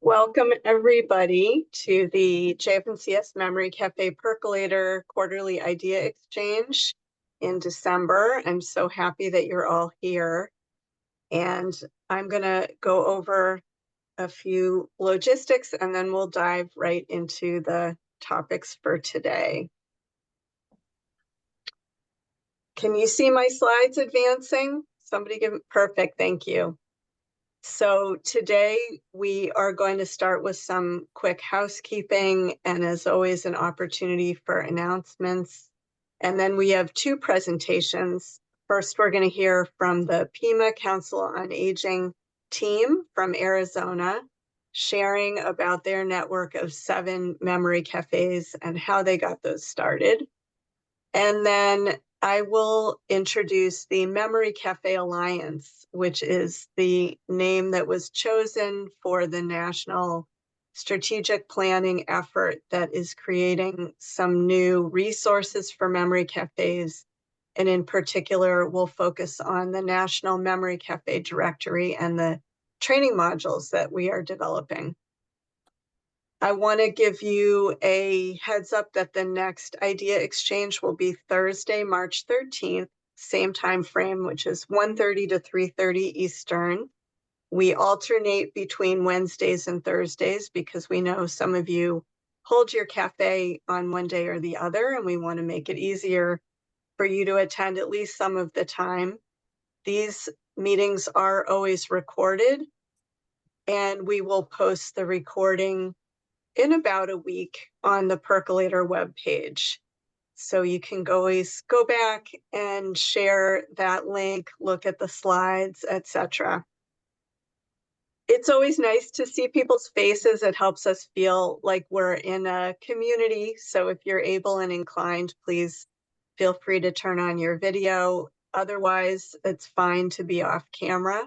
Welcome everybody to the JFNCS Memory Cafe Percolator Quarterly Idea Exchange in December. I'm so happy that you're all here. And I'm gonna go over a few logistics and then we'll dive right into the topics for today. Can you see my slides advancing? Somebody give it, perfect, thank you. So today we are going to start with some quick housekeeping and as always an opportunity for announcements. And then we have two presentations. First, we're going to hear from the Pima Council on Aging team from Arizona, sharing about their network of 7 memory cafes and how they got those started. And then I will introduce the Memory Cafe Alliance, which is the name that was chosen for the national strategic planning effort that is creating some new resources for memory cafes. And in particular, we'll focus on the National Memory Cafe Directory and the training modules that we are developing. I want to give you a heads up that the next idea exchange will be Thursday, March 13th, same time frame, which is 1:30 to 3:30 Eastern. We alternate between Wednesdays and Thursdays because we know some of you hold your cafe on one day or the other, and we want to make it easier for you to attend at least some of the time. These meetings are always recorded, and we will post the recording in about a week on the Percolator webpage. So you can always go back and share that link, look at the slides, etc. It's always nice to see people's faces. It helps us feel like we're in a community. So if you're able and inclined, please feel free to turn on your video. Otherwise, it's fine to be off camera.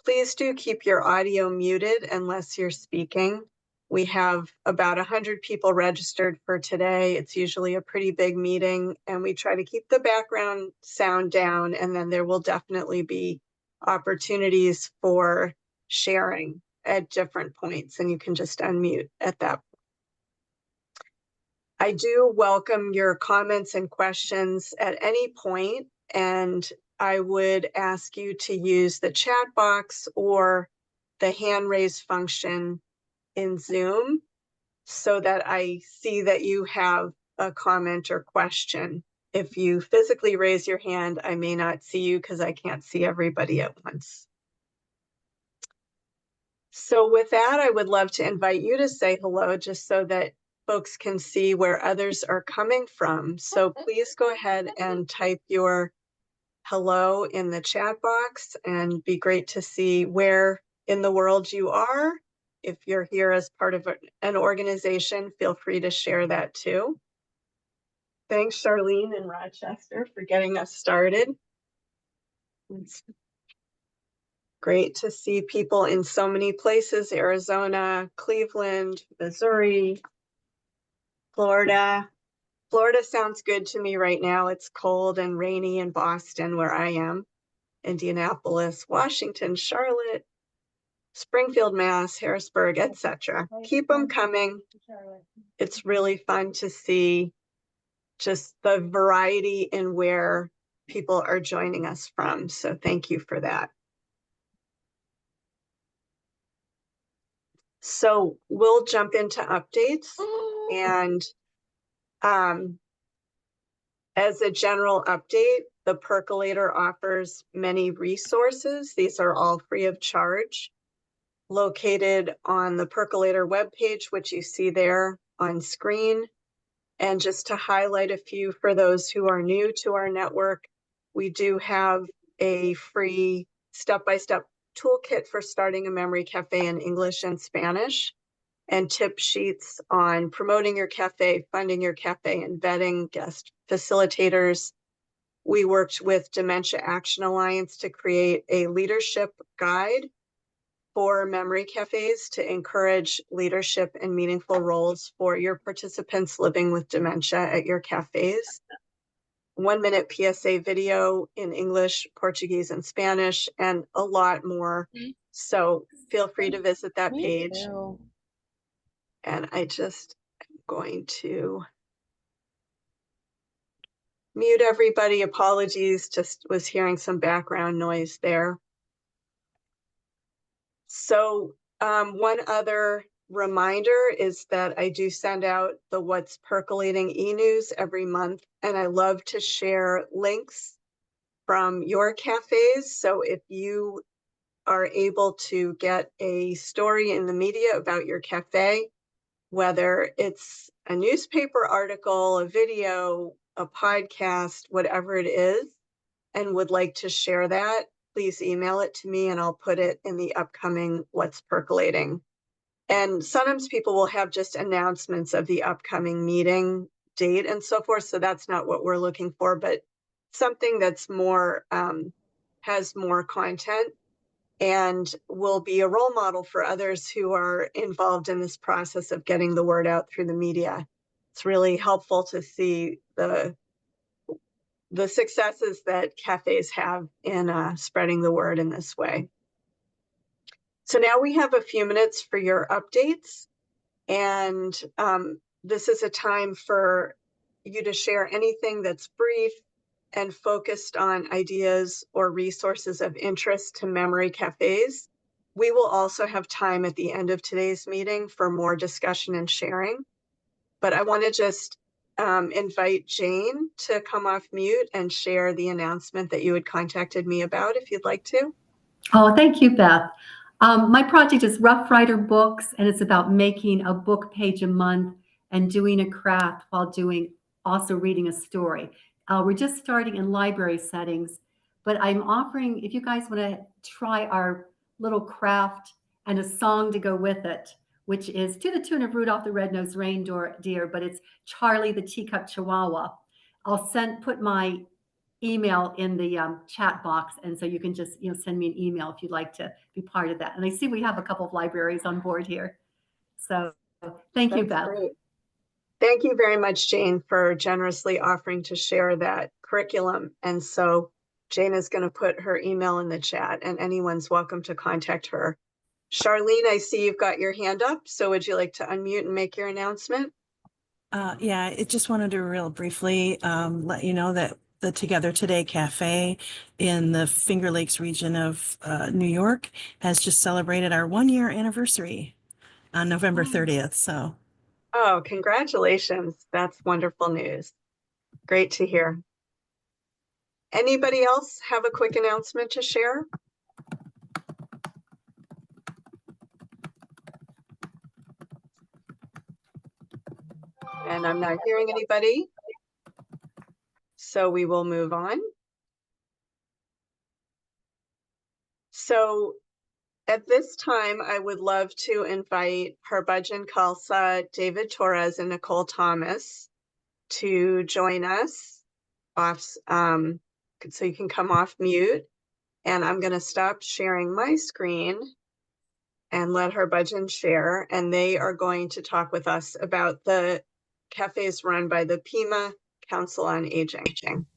Please do keep your audio muted unless you're speaking. We have about 100 people registered for today. It's usually a pretty big meeting, and we try to keep the background sound down, and then there will definitely be opportunities for sharing at different points, and you can just unmute at that point. I do welcome your comments and questions at any point, and I would ask you to use the chat box or the hand raise function in Zoom so that I see that you have a comment or question. If you physically raise your hand, I may not see you because I can't see everybody at once. So with that, I would love to invite you to say hello just so that folks can see where others are coming from. So please go ahead and type your hello in the chat box, and be great to see where in the world you are. If you're here as part of an organization, feel free to share that too. Thanks, Charlene in Rochester, for getting us started. It's great to see people in so many places: Arizona, Cleveland, Missouri, Florida. Florida sounds good to me right now. It's cold and rainy in Boston, where I am, Indianapolis, Washington, Charlotte, Springfield, Mass, Harrisburg, etc. Keep them coming. It's really fun to see just the variety in where people are joining us from. So thank you for that. So we'll jump into updates. And as a general update, the Percolator offers many resources. These are all free of charge, located on the Percolator webpage, which you see there on screen. And just to highlight a few for those who are new to our network, we do have a free step-by-step toolkit for starting a memory cafe in English and Spanish, and tip sheets on promoting your cafe, funding your cafe, and vetting guest facilitators. We worked with Dementia Action Alliance to create a leadership guide for memory cafes to encourage leadership and meaningful roles for your participants living with dementia at your cafes. 1-minute PSA video in English, Portuguese, and Spanish, and a lot more. So feel free to visit that page. And I just am going to mute everybody. Apologies, just was hearing some background noise there. So one other reminder is that I do send out the What's Percolating e-news every month, and I love to share links from your cafes. So if you are able to get a story in the media about your cafe, whether it's a newspaper article, a video, a podcast, whatever it is, and would like to share that, please email it to me and I'll put it in the upcoming What's Percolating. And sometimes people will have just announcements of the upcoming meeting date and so forth. So that's not what we're looking for, but something that's more, has more content and will be a role model for others who are involved in this process of getting the word out through the media. It's really helpful to see the successes that cafes have in spreading the word in this way. So now we have a few minutes for your updates, and this is a time for you to share anything that's brief and focused on ideas or resources of interest to memory cafes. We will also have time at the end of today's meeting for more discussion and sharing. But I want to just invite Jane to come off mute and share the announcement that you had contacted me about, if you'd like to. Oh, thank you, Beth. My project is Rough Rider Books, and it's about making a book page a month and doing a craft while also reading a story. We're just starting in library settings, but I'm offering, if you guys want to try our little craft and a song to go with it, which is to the tune of Rudolph the Red-Nosed Reindeer, but it's Charlie the Teacup Chihuahua. I'll put my email in the chat box, and so you can just send me an email if you'd like to be part of that. And I see we have a couple of libraries on board here, so thank you, Beth. Great. Thank you very much, Jane, for generously offering to share that curriculum. And so Jane is going to put her email in the chat, and anyone's welcome to contact her. Charlene, I see you've got your hand up, so would you like to unmute and make your announcement? Yeah, I just wanted to real briefly let you know that the Together Today Cafe in the Finger Lakes region of New York has just celebrated our 1-year anniversary on November 30th. So, oh, congratulations. That's wonderful news. Great to hear. Anybody else have a quick announcement to share? And I'm not hearing anybody, so we will move on. So at this time, I would love to invite Harbhajan Khalsa, David Torres, and Nicole Thomas to join us off, so you can come off mute. And I'm going to stop sharing my screen and let Harbhajan share. And they are going to talk with us about the cafes run by the Pima Council on Aging.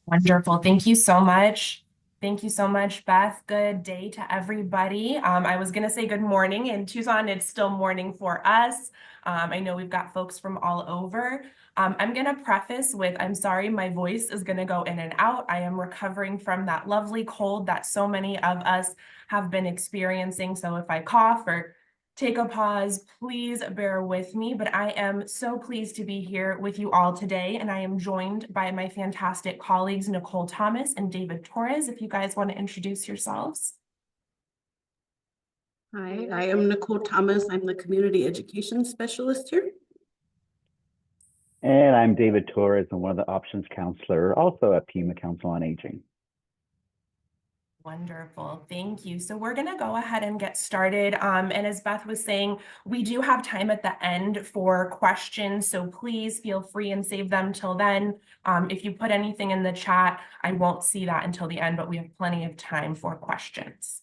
Wonderful. Thank you so much. Thank you so much, Beth. Good day to everybody. I was going to say good morning. In Tucson, it's still morning for us. I know we've got folks from all over. I'm going to preface with, I'm sorry, my voice is going to go in and out. I am recovering from that lovely cold that so many of us have been experiencing. So if I cough or take a pause, please bear with me, but I am so pleased to be here with you all today, and I am joined by my fantastic colleagues, Nicole Thomas and David Torres. If you guys want to introduce yourselves. Hi, I am Nicole Thomas. I'm the Community Education Specialist here. And I'm David Torres. I'm one of the options counselor, also at Pima Council on Aging. Wonderful. Thank you. So we're going to go ahead and get started. And as Beth was saying, we do have time at the end for questions. So please feel free and save them till then. If you put anything in the chat, I won't see that until the end, but we have plenty of time for questions.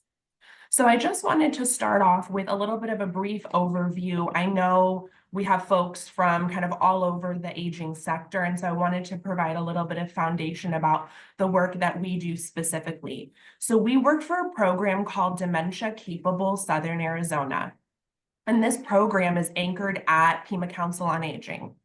So I just wanted to start off with a little bit of a brief overview. I know we have folks from kind of all over the aging sector. And so I wanted to provide a little bit of foundation about the work that we do specifically. So we worked for a program called Dementia Capable Southern Arizona. And this program is anchored at Pima Council on Aging.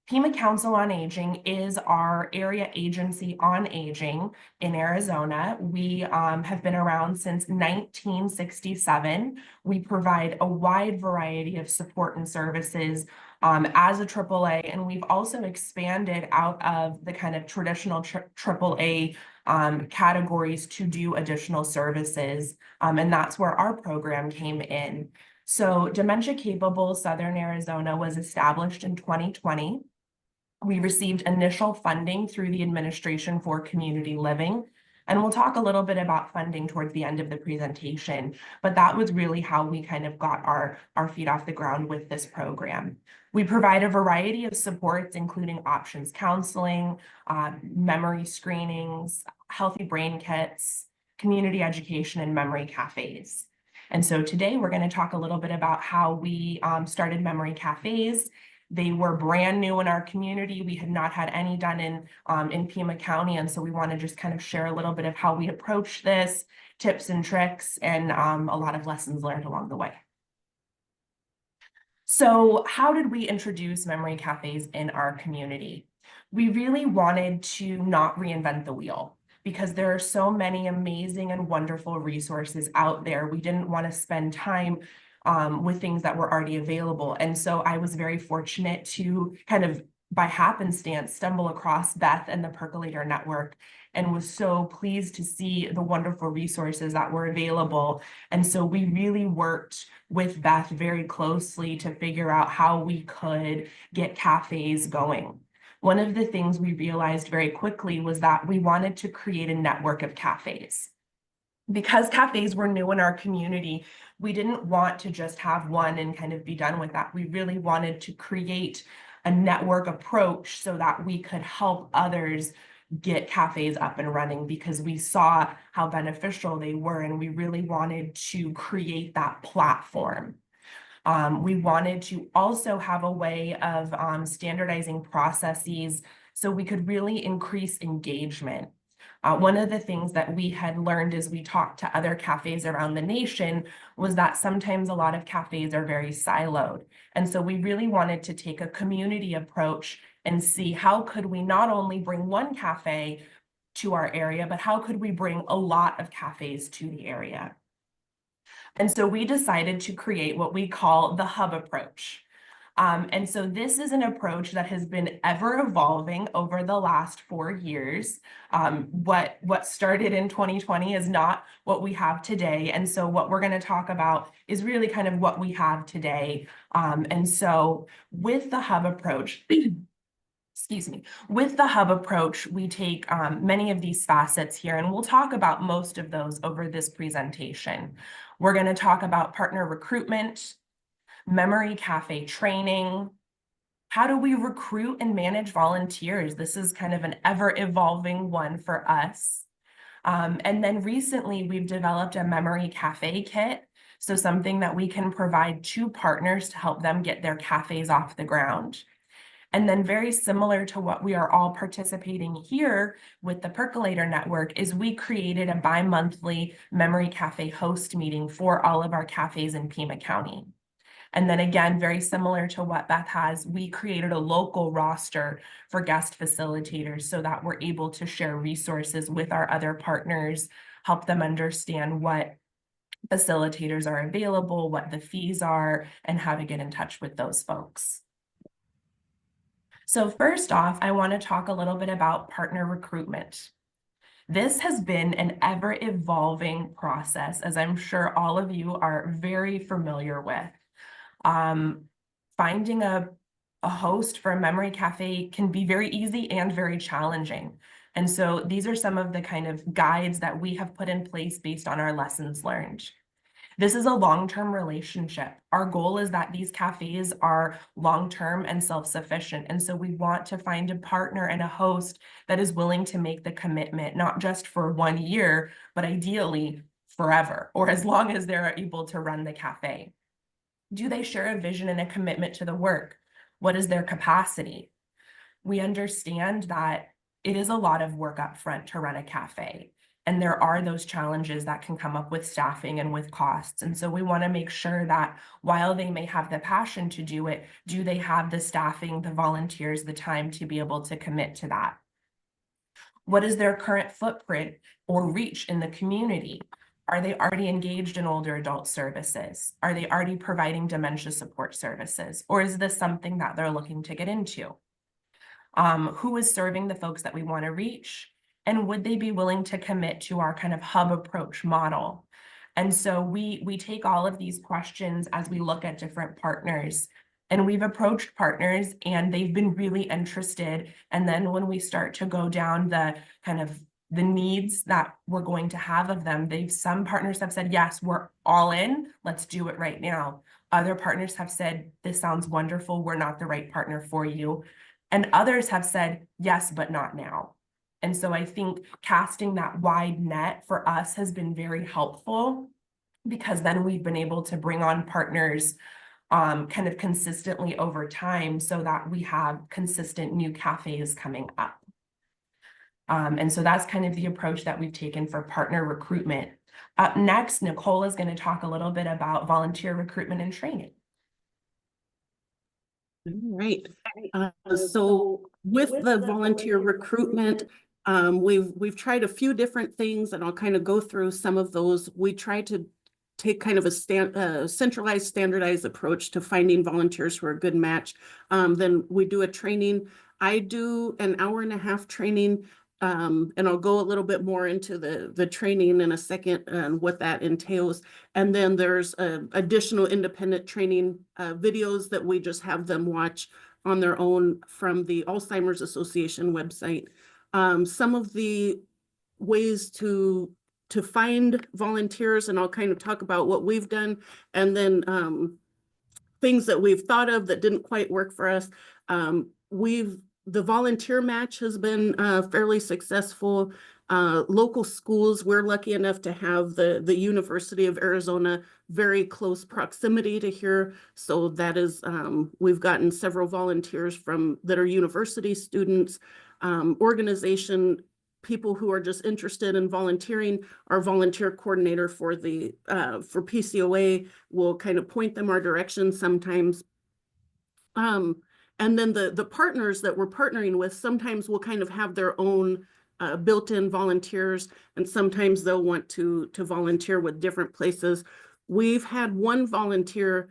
Pima Council on Aging is our area agency on aging in Arizona. We have been around since 1967. We provide a wide variety of support and services as a AAA, and we've also expanded out of the kind of traditional AAA categories to do additional services, and that's where our program came in. So Dementia Capable Southern Arizona was established in 2020. We received initial funding through the Administration for Community Living, and we'll talk a little bit about funding towards the end of the presentation, but that was really how we kind of got our feet off the ground with this program. We provide a variety of supports, including options counseling, memory screenings, healthy brain kits, community education, and memory cafes. And so today we're going to talk a little bit about how we started memory cafes. They were brand new in our community. We had not had any done in Pima County. And so we want to just kind of share a little bit of how we approach this, tips and tricks, and a lot of lessons learned along the way. So how did we introduce memory cafes in our community? We really wanted to not reinvent the wheel, because there are so many amazing and wonderful resources out there. We didn't want to spend time with things that were already available. And so I was very fortunate to kind of by happenstance stumble across Beth and the Percolator Network, and was so pleased to see the wonderful resources that were available. And so we really worked with Beth very closely to figure out how we could get cafes going. One of the things we realized very quickly was that we wanted to create a network of cafes. Because cafes were new in our community, we didn't want to just have one and kind of be done with that. We really wanted to create a network approach so that we could help others get cafes up and running, because we saw how beneficial they were, and we really wanted to create that platform. We wanted to also have a way of standardizing processes so we could really increase engagement. One of the things that we had learned as we talked to other cafes around the nation was that sometimes a lot of cafes are very siloed. And so we really wanted to take a community approach and see how could we not only bring one cafe to our area, but how could we bring a lot of cafes to the area? And so we decided to create what we call the hub approach. And so this is an approach that has been ever evolving over the last 4 years. What started in 2020 is not what we have today. And so what we're going to talk about is really kind of what we have today. And so with the hub approach, excuse me, with the hub approach, we take many of these facets here, and we'll talk about most of those over this presentation. We're going to talk about partner recruitment, memory cafe training. How do we recruit and manage volunteers? This is kind of an ever-evolving one for us. And then recently, we've developed a memory cafe kit, so something that we can provide to partners to help them get their cafes off the ground. And then very similar to what we are all participating here with the Percolator Network is we created a bi-monthly memory cafe host meeting for all of our cafes in Pima County. And then again, very similar to what Beth has, we created a local roster for guest facilitators so that we're able to share resources with our other partners, help them understand what facilitators are available, what the fees are, and how to get in touch with those folks. So first off, I want to talk a little bit about partner recruitment. This has been an ever-evolving process, as I'm sure all of you are very familiar with. Finding a host for a memory cafe can be very easy and very challenging. And so these are some of the kind of guides that we have put in place based on our lessons learned. This is a long-term relationship. Our goal is that these cafes are long-term and self-sufficient. And so we want to find a partner and a host that is willing to make the commitment, not just for 1 year, but ideally forever, or as long as they're able to run the cafe. Do they share a vision and a commitment to the work? What is their capacity? We understand that it is a lot of work up front to run a cafe. And there are those challenges that can come up with staffing and with costs. And so we want to make sure that while they may have the passion to do it, do they have the staffing, the volunteers, the time to be able to commit to that? What is their current footprint or reach in the community? Are they already engaged in older adult services? Are they already providing dementia support services? Or is this something that they're looking to get into? Who is serving the folks that we want to reach? And would they be willing to commit to our kind of hub approach model? And so we take all of these questions as we look at different partners. And we've approached partners and they've been really interested. And then when we start to go down the kind of the needs that we're going to have of them, some partners have said, yes, we're all in, let's do it right now. Other partners have said, this sounds wonderful, we're not the right partner for you. And others have said, yes, but not now. And so I think casting that wide net for us has been very helpful, because then we've been able to bring on partners kind of consistently over time so that we have consistent new cafes coming up. And so that's kind of the approach that we've taken for partner recruitment. Up next, Nicole is going to talk a little bit about volunteer recruitment and training. All right. So with the volunteer recruitment, we've tried a few different things, and I'll kind of go through some of those. We try to take kind of a centralized, standardized approach to finding volunteers who are a good match. Then we do a training. I do an 1.5-hour training, and I'll go a little bit more into the training in a second and what that entails. And then there's additional independent training videos that we just have them watch on their own from the Alzheimer's Association website. Some of the ways to find volunteers, and I'll kind of talk about what we've done, and then things that we've thought of that didn't quite work for us. The volunteer match has been fairly successful. Local schools, we're lucky enough to have the University of Arizona very close proximity to here. So that is, we've gotten several volunteers that are university students, organization, people who are just interested in volunteering. Our volunteer coordinator for PCOA will kind of point them our direction sometimes. And then the partners that we're partnering with, sometimes will kind of have their own built-in volunteers, and sometimes they'll want to volunteer with different places. We've had one volunteer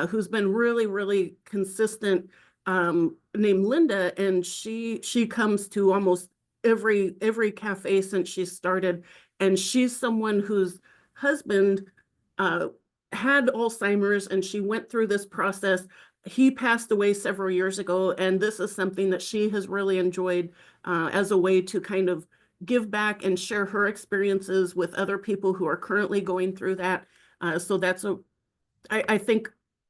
who's been really, really consistent, named Linda, and she comes to almost every cafe since she started. And she's someone whose husband had Alzheimer's, and she went through this process. He passed away several years ago, and this is something that she has really enjoyed as a way to kind of give back and share her experiences with other people who are currently going through that. So that's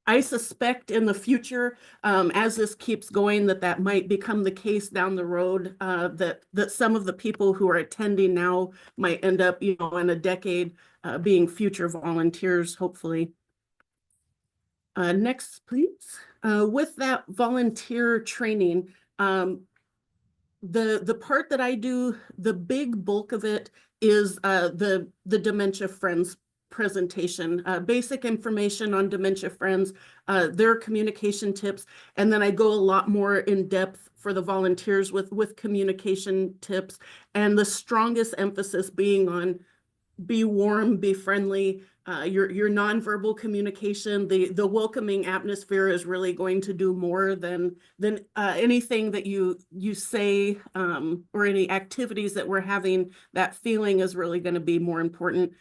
I suspect in the future, as this keeps going, that might become the case down the road, that some of the people who are attending now might end up, in a decade, being future volunteers, hopefully. Next, please. With that volunteer training, the part that I do, the big bulk of it is the Dementia Friends presentation, basic information on Dementia Friends, their communication tips, and then I go a lot more in depth for the volunteers with communication tips, and the strongest emphasis being on be warm, be friendly, your nonverbal communication, the welcoming atmosphere is really going to do more than anything that you say, or any activities that we're having. That feeling is really going to be more important.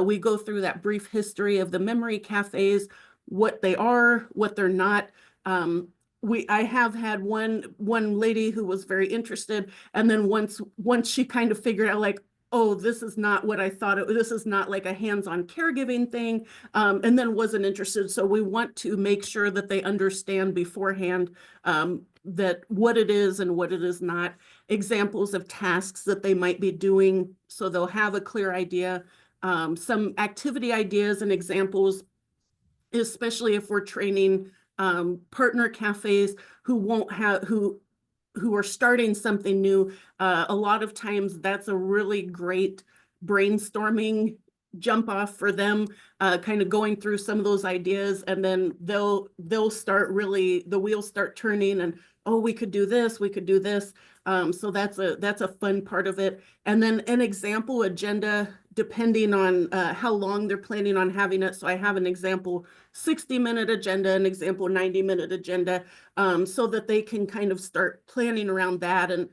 We go through that brief history of the memory cafes, what they are, what they're not. I have had one lady who was very interested, and then once she kind of figured out, like, oh, this is not what I thought this is not like a hands-on caregiving thing, and then wasn't interested. So we want to make sure that they understand beforehand that what it is and what it is not, examples of tasks that they might be doing, so they'll have a clear idea, some activity ideas and examples especially if we're training partner cafes who won't have who are starting something new. A lot of times that's a really great brainstorming jump off for them, kind of going through some of those ideas, and then they'll start really, the wheels start turning, and oh, we could do this, we could do this. So that's a fun part of it. And then an example agenda, depending on how long they're planning on having it. So I have an example 60-minute agenda, an example 90-minute agenda, so that they can kind of start planning around that, and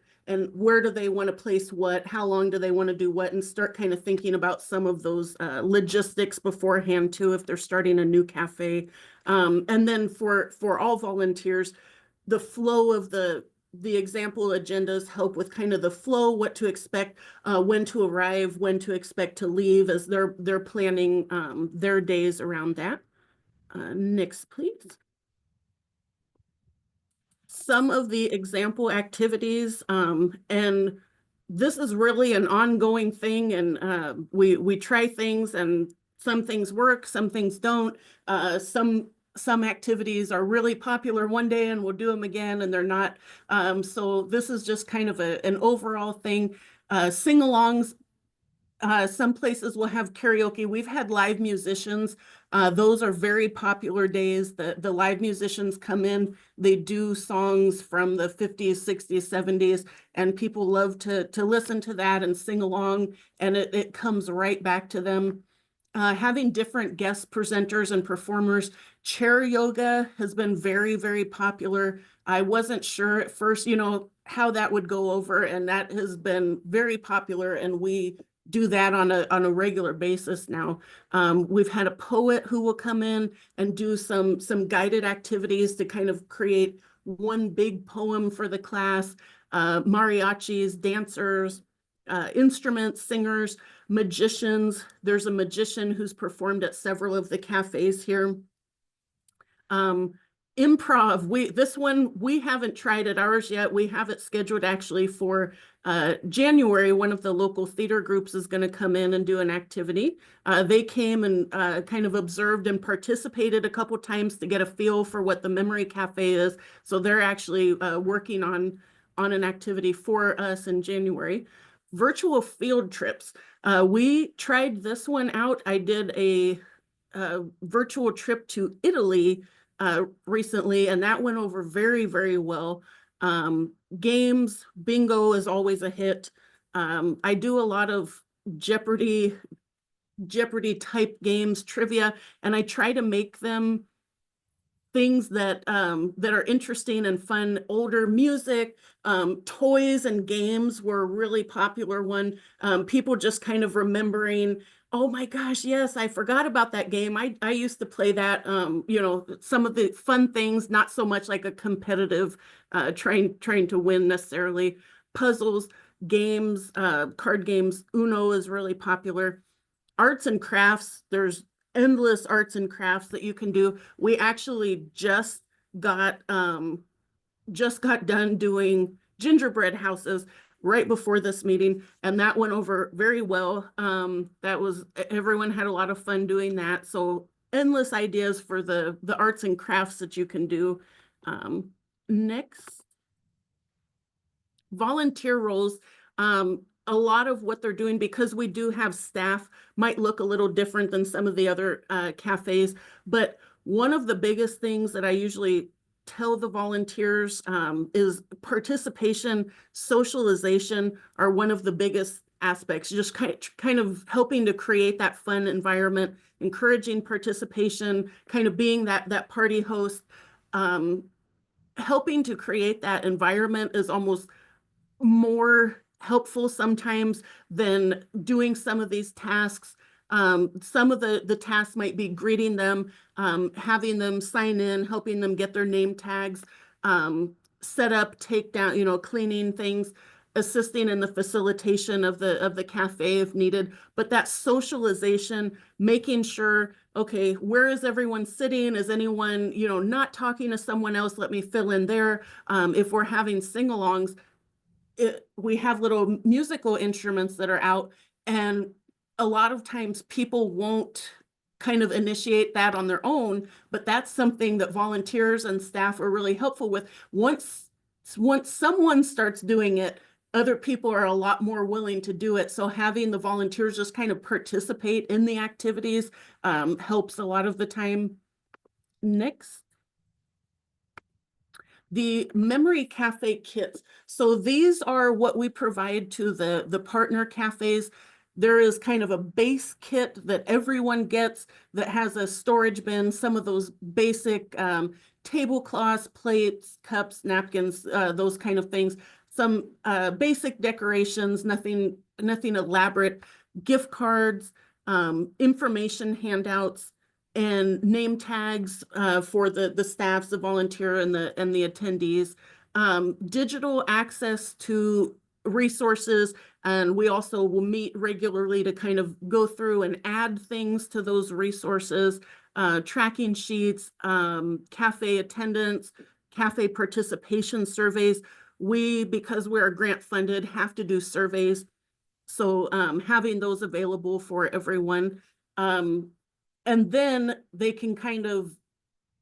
where do they want to place what, how long do they want to do what, and start kind of thinking about some of those logistics beforehand too, if they're starting a new cafe. And then for all volunteers, the flow of the example agendas help with kind of the flow, what to expect, when to arrive, when to expect to leave, as they're planning their days around that. Next, please. Some of the example activities, and this is really an ongoing thing, and we try things, and some things work, some things don't. Some activities are really popular one day and we'll do them again, and they're not. So this is just kind of an overall thing. Sing-alongs. Some places will have karaoke. We've had live musicians. Those are very popular days. The live musicians come in, they do songs from the 50s, 60s, 70s, and people love to listen to that and sing along, and it comes right back to them. Having different guest presenters and performers. Chair yoga has been very, very popular. I wasn't sure at first, how that would go over, and that has been very popular, and we do that on a regular basis now. We've had a poet who will come in and do some guided activities to kind of create one big poem for the class. Mariachis, dancers, instruments, singers, magicians. There's a magician who's performed at several of the cafes here. Improv, this one we haven't tried at ours yet. We have it scheduled actually for January. One of the local theater groups is going to come in and do an activity. They came and kind of observed and participated a couple times to get a feel for what the Memory Cafe is. So they're actually working on an activity for us in January. Virtual field trips. We tried this one out. I did a virtual trip to Italy recently, and that went over very, very well. Games, bingo is always a hit. I do a lot of Jeopardy type games, trivia, and I try to make them things that are interesting and fun. Older music, toys and games were a really popular one. People just kind of remembering, oh my gosh, yes, I forgot about that game. I used to play that, some of the fun things, not so much like a competitive trying to win necessarily. Puzzles, games, card games. Uno is really popular. Arts and crafts, there's endless arts and crafts that you can do. We actually just got done doing gingerbread houses right before this meeting, and that went over very well. Everyone had a lot of fun doing that. So endless ideas for the arts and crafts that you can do. Next, volunteer roles. A lot of what they're doing, because we do have staff, might look a little different than some of the other cafes. But one of the biggest things that I usually tell the volunteers is participation, socialization are one of the biggest aspects. Just kind of helping to create that fun environment, encouraging participation, kind of being that party host. Helping to create that environment is almost more helpful sometimes than doing some of these tasks. Some of the tasks might be greeting them, having them sign in, helping them get their name tags, set up, take down, cleaning things, assisting in the facilitation of the cafe if needed. But that socialization, making sure, okay, where is everyone sitting? Is anyone, not talking to someone else? Let me fill in there. If we're having sing-alongs, we have little musical instruments that are out, and a lot of times people won't kind of initiate that on their own, but that's something that volunteers and staff are really helpful with. Once someone starts doing it, other people are a lot more willing to do it. So having the volunteers just kind of participate in the activities helps a lot of the time. Next. The memory cafe kits. So these are what we provide to the partner cafes. There is kind of a base kit that everyone gets that has a storage bin, some of those basic tablecloths, plates, cups, napkins, those kind of things. Some basic decorations, nothing elaborate, gift cards, information handouts, and name tags for the staffs, the volunteer and the attendees, digital access to resources, and we also will meet regularly to kind of go through and add things to those resources, tracking sheets, cafe attendance, cafe participation surveys. We, because we're grant funded, have to do surveys, so having those available for everyone. And then they can kind of,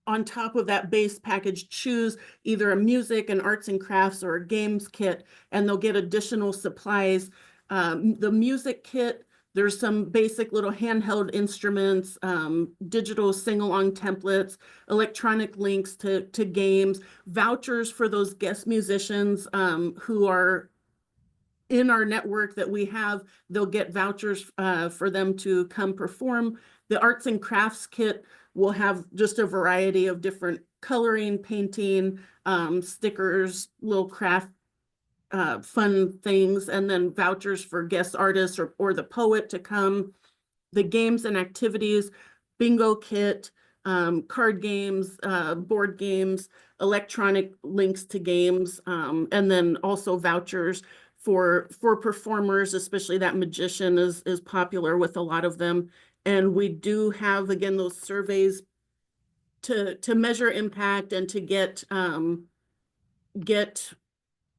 on top of that base package, choose either a music and arts and crafts or a games kit, and they'll get additional supplies. The music kit, there's some basic little handheld instruments, digital sing-along templates, electronic links to games, vouchers for those guest musicians who are in our network that we have. They'll get vouchers for them to come perform. The arts and crafts kit will have just a variety of different coloring, painting, stickers, little craft fun things, and then vouchers for guest artists or the poet to come. The games and activities, bingo kit, card games, board games, electronic links to games, and then also vouchers for performers, especially that magician is popular with a lot of them. And we do have, again, those surveys to measure impact and to get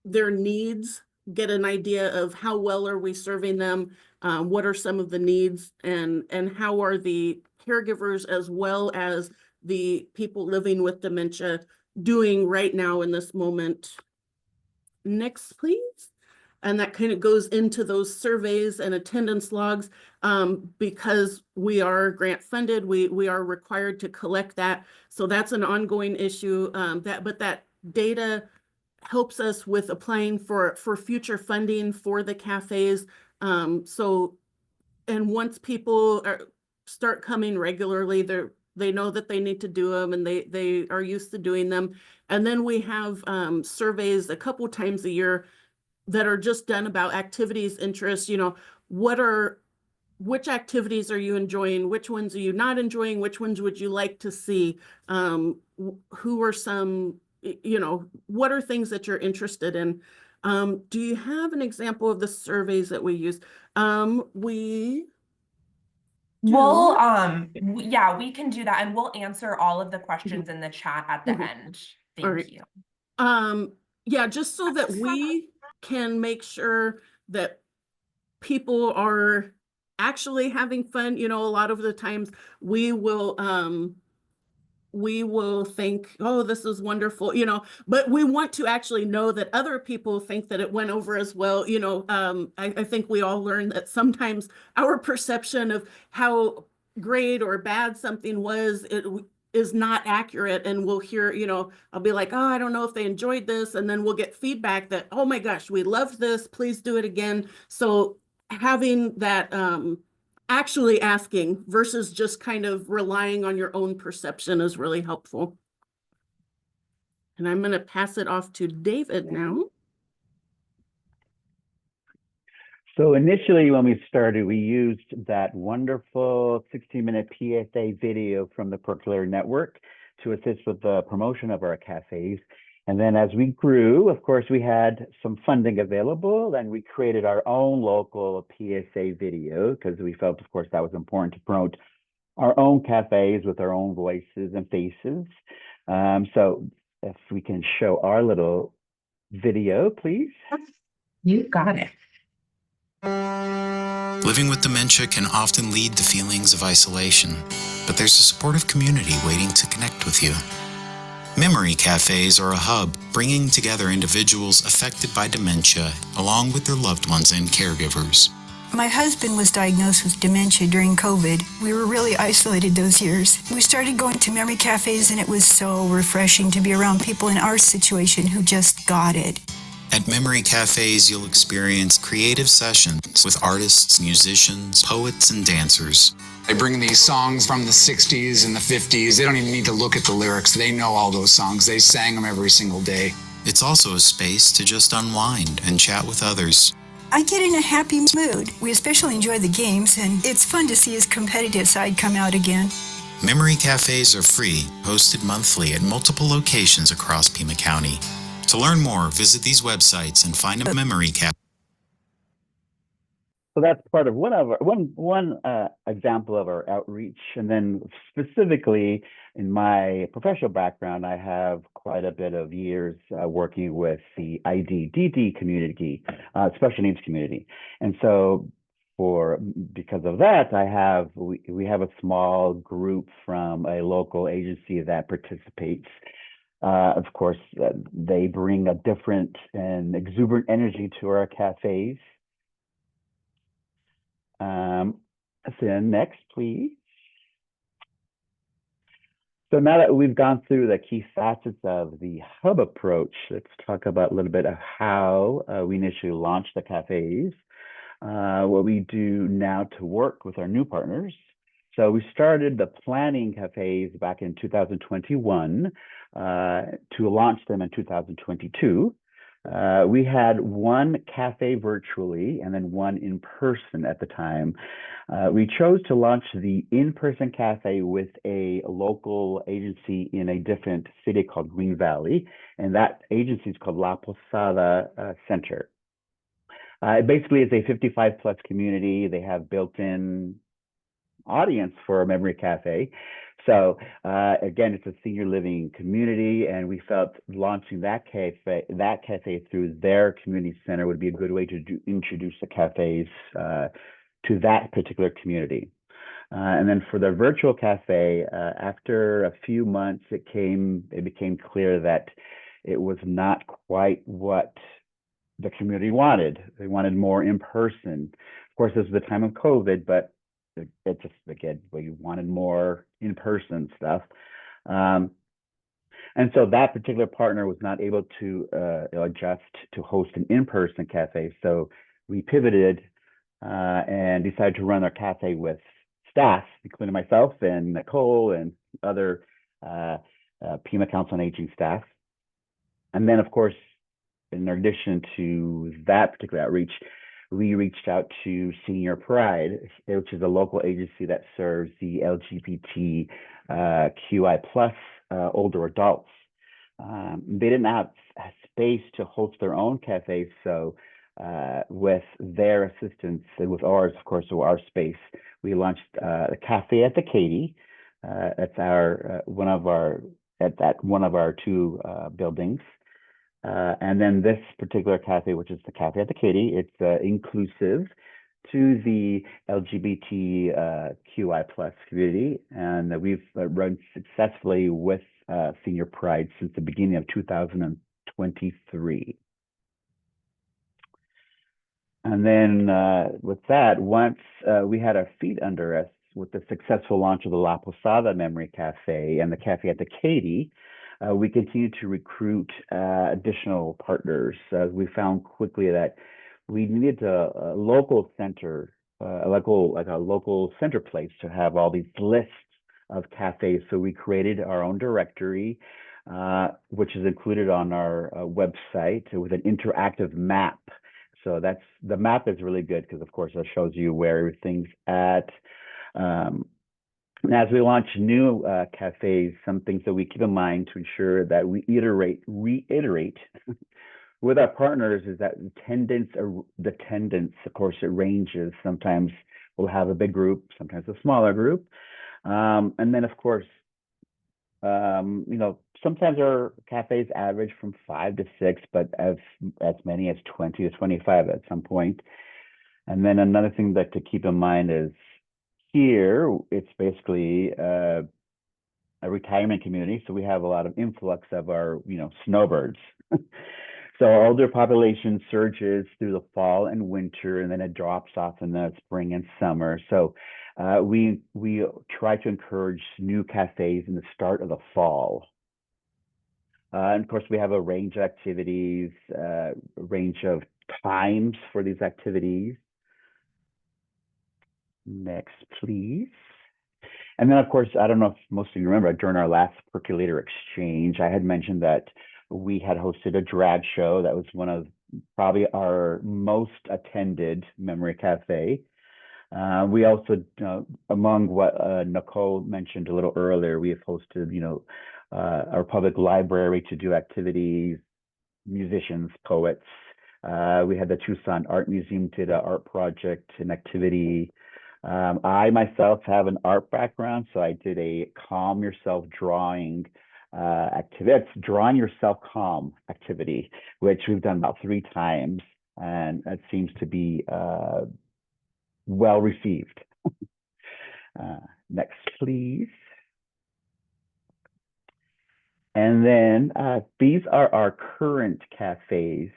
their needs, get an idea of how well are we serving them, what are some of the needs, and how are the caregivers as well as the people living with dementia doing right now in this moment. Next, please. And that kind of goes into those surveys and attendance logs. Because we are grant funded, we are required to collect that. So that's an ongoing issue. But that data helps us with applying for future funding for the cafes. And once people start coming regularly, they know that they need to do them, and they are used to doing them. And then we have surveys a couple times a year that are just done about activities, interests, which activities are you enjoying? Which ones are you not enjoying? Which ones would you like to see? Who are some, what are things that you're interested in? Do you have an example of the surveys that we use? Yeah, we can do that, and we'll answer all of the questions in the chat at the end. Thank you. Yeah, just so that we can make sure that people are actually having fun. A lot of the times we will think, oh, this is wonderful, but we want to actually know that other people think that it went over as well. I think we all learn that sometimes our perception of how great or bad something was, is not accurate, and we'll hear, I'll be like, oh, I don't know if they enjoyed this, and then we'll get feedback that, oh my gosh, we loved this, please do it again. So having that actually asking versus just kind of relying on your own perception is really helpful. And I'm going to pass it off to David now. So initially when we started, we used that wonderful 16-minute PSA video from the Percolator Network to assist with the promotion of our cafes. And then as we grew, of course, we had some funding available, and we created our own local PSA video because we felt, of course, that was important to promote our own cafes with our own voices and faces. So if we can show our little video, please. You got it. Living with dementia can often lead to feelings of isolation, but there's a supportive community waiting to connect with you. Memory cafes are a hub bringing together individuals affected by dementia along with their loved ones and caregivers. My husband was diagnosed with dementia during COVID. We were really isolated those years. We started going to memory cafes, and it was so refreshing to be around people in our situation who just got it. At memory cafes, you'll experience creative sessions with artists, musicians, poets, and dancers. They bring these songs from the 60s and the 50s. They don't even need to look at the lyrics. They know all those songs. They sang them every single day. It's also a space to just unwind and chat with others. I get in a happy mood. We especially enjoy the games, and it's fun to see his competitive side come out again. Memory cafes are free, hosted monthly at multiple locations across Pima County. To learn more, visit these websites and find a memory cafe. So that's part of one example of our outreach. And then specifically in my professional background, I have quite a bit of years working with the IDDD community, special needs community. And so because of that, we have a small group from a local agency that participates. Of course, they bring a different and exuberant energy to our cafes. So next, please. So now that we've gone through the key facets of the hub approach, let's talk about a little bit of how we initially launched the cafes, what we do now to work with our new partners. So we started the planning cafes back in 2021 to launch them in 2022. We had one cafe virtually and then one in person at the time. We chose to launch the in-person cafe with a local agency in a different city called Green Valley, and that agency is called La Posada Center. It basically is a 55 plus community. They have built-in audience for a memory cafe. So again, it's a senior living community, and we felt launching that cafe through their community center would be a good way to introduce the cafes to that particular community. And then for the virtual cafe, after a few months, it became clear that it was not quite what the community wanted. They wanted more in person. Of course, this was the time of COVID, but it just, again, we wanted more in-person stuff. And so that particular partner was not able to adjust to host an in-person cafe. So we pivoted and decided to run our cafe with staff, including myself and Nicole and other Pima Council on Aging staff. And then, of course, in addition to that particular outreach, we reached out to Senior Pride, which is a local agency that serves the LGBTQI plus older adults. They didn't have space to host their own cafes, so with their assistance and with ours, of course, so our space, we launched the Cafe at the Katy. That's one of our two buildings. And then this particular cafe, which is the Cafe at the Katy, it's inclusive to the LGBTQI plus community, and we've run successfully with Senior Pride since the beginning of 2023. And then with that, once we had our feet under us with the successful launch of the La Posada Memory Cafe and the Cafe at the Katy, we continued to recruit additional partners. We found quickly that we needed a local center, a local center place to have all these lists of cafes. So we created our own directory, which is included on our website with an interactive map. So the map is really good because, of course, it shows you where everything's at. And as we launch new cafes, some things that we keep in mind to ensure that we reiterate with our partners is that the attendance, of course, it ranges. Sometimes we'll have a big group, sometimes a smaller group. And then, of course, sometimes our cafes average from 5 to 6, but as many as 20 to 25 at some point. And then another thing that to keep in mind is here, it's basically a retirement community. So we have a lot of influx of our, snowbirds. So our older population surges through the fall and winter, and then it drops off in the spring and summer. So we try to encourage new cafes in the start of the fall. And of course, we have a range of activities, a range of times for these activities. Next, please. And then, of course, I don't know if most of you remember, during our last Percolator Exchange, I had mentioned that we had hosted a drag show. That was one of probably our most attended memory cafe. We also, among what Nicole mentioned a little earlier, we have hosted, our public library to do activities, musicians, poets. We had the Tucson Art Museum did an art project and activity. I myself have an art background, so I did a calm yourself drawing activity. It's drawing yourself calm activity, which we've done about 3 times, and it seems to be well received. Next, please. And then these are our current cafes.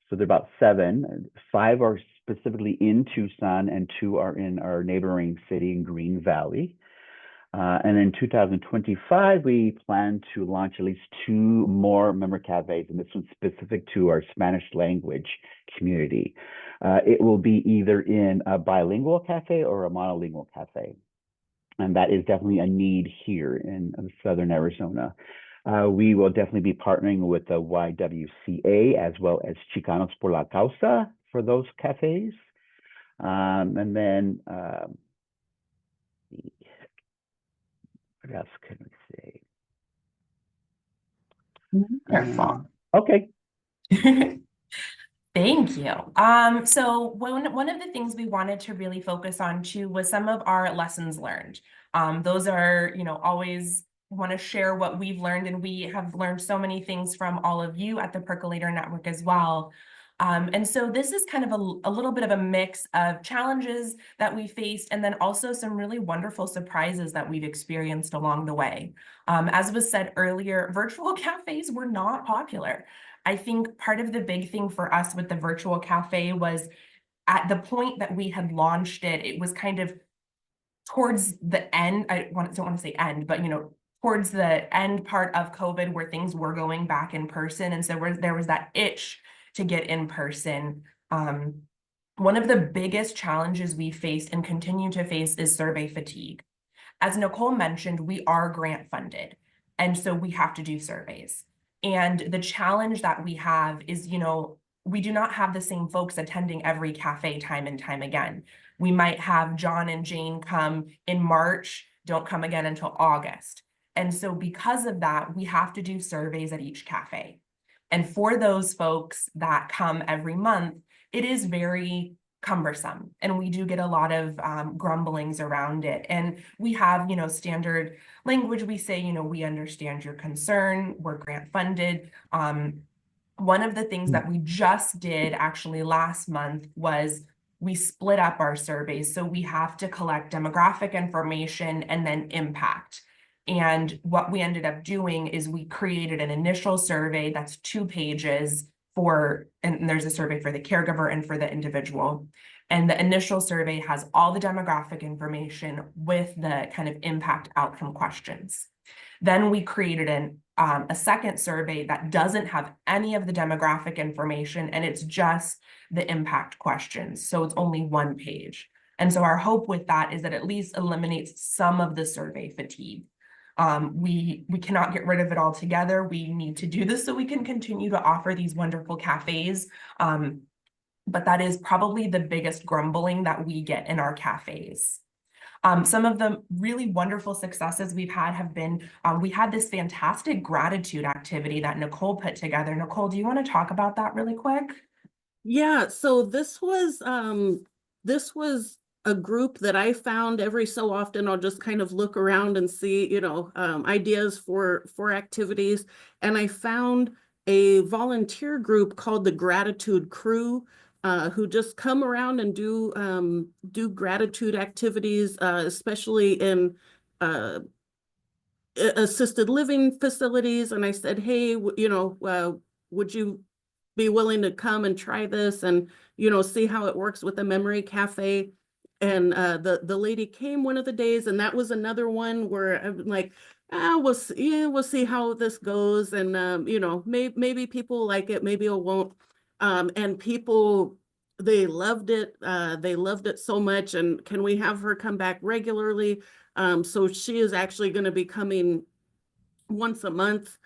So there are about 7. 5 are specifically in Tucson, and 2 are in our neighboring city in Green Valley. And in 2025, we plan to launch at least 2 more memory cafes, and this one's specific to our Spanish language community. It will be either in a bilingual cafe or a monolingual cafe. And that is definitely a need here in Southern Arizona. We will definitely be partnering with the YWCA as well as Chicanos por la Causa for those cafes. And then, what else can we say? Wonderful. Okay. Thank you. So one of the things we wanted to really focus on too was some of our lessons learned. Those are, always want to share what we've learned, and we have learned so many things from all of you at the Percolator Network as well. And so this is kind of a little bit of a mix of challenges that we faced, and then also some really wonderful surprises that we've experienced along the way. As was said earlier, virtual cafes were not popular. I think part of the big thing for us with the virtual cafe was at the point that we had launched it, it was kind of towards the end. Don't want to say end, but towards the end part of COVID where things were going back in person. And so there was that itch to get in person. One of the biggest challenges we faced and continue to face is survey fatigue. As Nicole mentioned, we are grant funded, and so we have to do surveys. And the challenge that we have is, we do not have the same folks attending every cafe time and time again. We might have John and Jane come in March, don't come again until August. And so because of that, we have to do surveys at each cafe. And for those folks that come every month, it is very cumbersome, and we do get a lot of grumblings around it. And we have, standard language. We say, we understand your concern. We're grant funded. One of the things that we just did actually last month was we split up our surveys. So we have to collect demographic information and then impact. And what we ended up doing is we created an initial survey that's 2 pages and there's a survey for the caregiver and for the individual. And the initial survey has all the demographic information with the kind of impact outcome questions. Then we created a second survey that doesn't have any of the demographic information, and it's just the impact questions. So it's only 1 page. And so our hope with that is that at least eliminates some of the survey fatigue. We cannot get rid of it altogether. We need to do this so we can continue to offer these wonderful cafes. But that is probably the biggest grumbling that we get in our cafes. Some of the really wonderful successes we've had have been, we had this fantastic gratitude activity that Nicole put together. Nicole, do you want to talk about that really quick? Yeah, so this was a group that I found every so often. I'll just kind of look around and see, ideas for activities. And I found a volunteer group called the Gratitude Crew who just come around and do gratitude activities, especially in assisted living facilities. And I said, hey, would you be willing to come and try this and, see how it works with the Memory Cafe? And the lady came one of the days, and that was another one where I'm like, we'll see how this goes. And, maybe people like it, maybe it won't. And people, they loved it. They loved it so much. And can we have her come back regularly? So she is actually going to be coming once a month,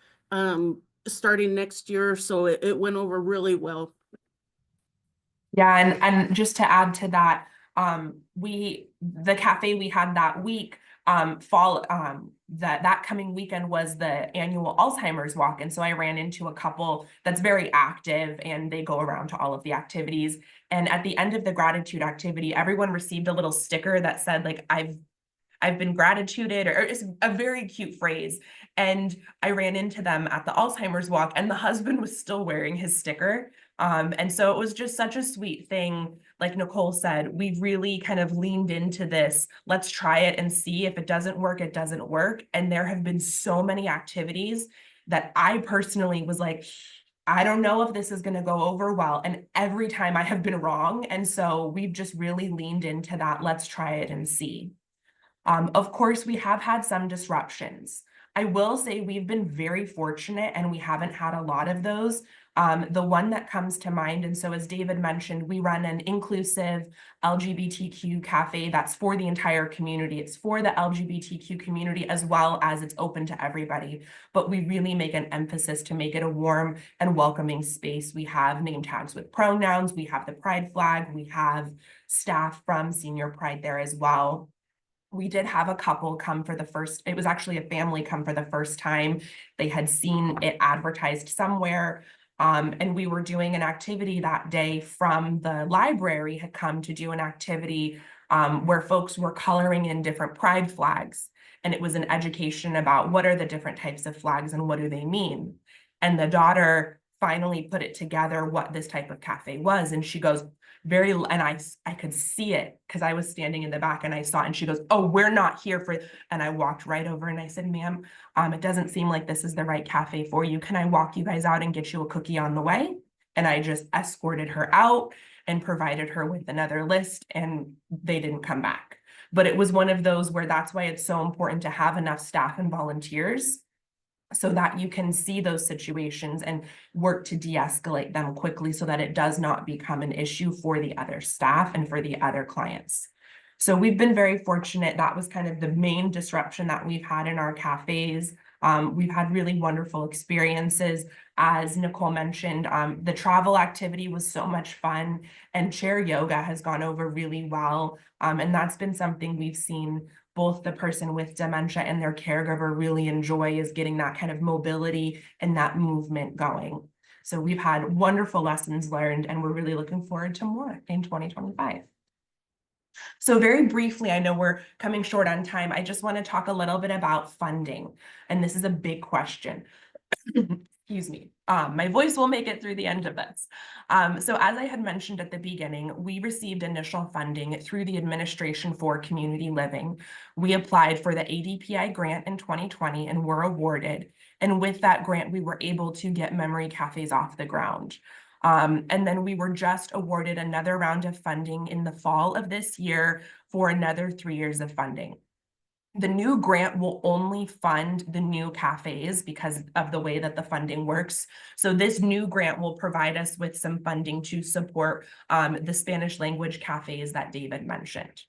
starting next year. So it went over really well. Yeah, and just to add to that, the cafe we had that week, that coming weekend was the annual Alzheimer's walk. And so I ran into a couple that's very active, and they go around to all of the activities. And at the end of the gratitude activity, everyone received a little sticker that said, like, I've been gratituded, or it's a very cute phrase. And I ran into them at the Alzheimer's walk, and the husband was still wearing his sticker. And so it was just such a sweet thing. Like Nicole said, we really kind of leaned into this. Let's try it and see. If it doesn't work, it doesn't work. And there have been so many activities that I personally was like, I don't know if this is going to go over well. And every time I have been wrong. And so we've just really leaned into that. Let's try it and see. Of course, we have had some disruptions. I will say we've been very fortunate, and we haven't had a lot of those. The one that comes to mind, and so as David mentioned, we run an inclusive LGBTQ cafe that's for the entire community. It's for the LGBTQ community, as well as it's open to everybody. But we really make an emphasis to make it a warm and welcoming space. We have name tags with pronouns. We have the pride flag. We have staff from Senior Pride there as well. We did have a couple come for the first, it was actually a family come for the first time. They had seen it advertised somewhere. And we were doing an activity that day from the library, had come to do an activity where folks were coloring in different pride flags. And it was an education about what are the different types of flags and what do they mean. And the daughter finally put it together what this type of cafe was. And she goes, and I could see it because I was standing in the back, and I saw it, and she goes, oh, we're not here for, and I walked right over and I said, ma'am, it doesn't seem like this is the right cafe for you. Can I walk you guys out and get you a cookie on the way? And I just escorted her out and provided her with another list, and they didn't come back. But it was one of those where that's why it's so important to have enough staff and volunteers, so that you can see those situations and work to de-escalate them quickly, so that it does not become an issue for the other staff and for the other clients. So we've been very fortunate. That was kind of the main disruption that we've had in our cafes. We've had really wonderful experiences. As Nicole mentioned, the travel activity was so much fun, and chair yoga has gone over really well. And that's been something we've seen both the person with dementia and their caregiver really enjoy, is getting that kind of mobility and that movement going. So we've had wonderful lessons learned, and we're really looking forward to more in 2025. So very briefly, I know we're coming short on time. I just want to talk a little bit about funding, and this is a big question. Excuse me. My voice will make it through the end of this. So as I had mentioned at the beginning, we received initial funding through the Administration for Community Living. We applied for the ADPI grant in 2020 and were awarded. And with that grant, we were able to get memory cafes off the ground. And then we were just awarded another round of funding in the fall of this year for another 3 years of funding. The new grant will only fund the new cafes because of the way that the funding works. So this new grant will provide us with some funding to support the Spanish language cafes that David mentioned.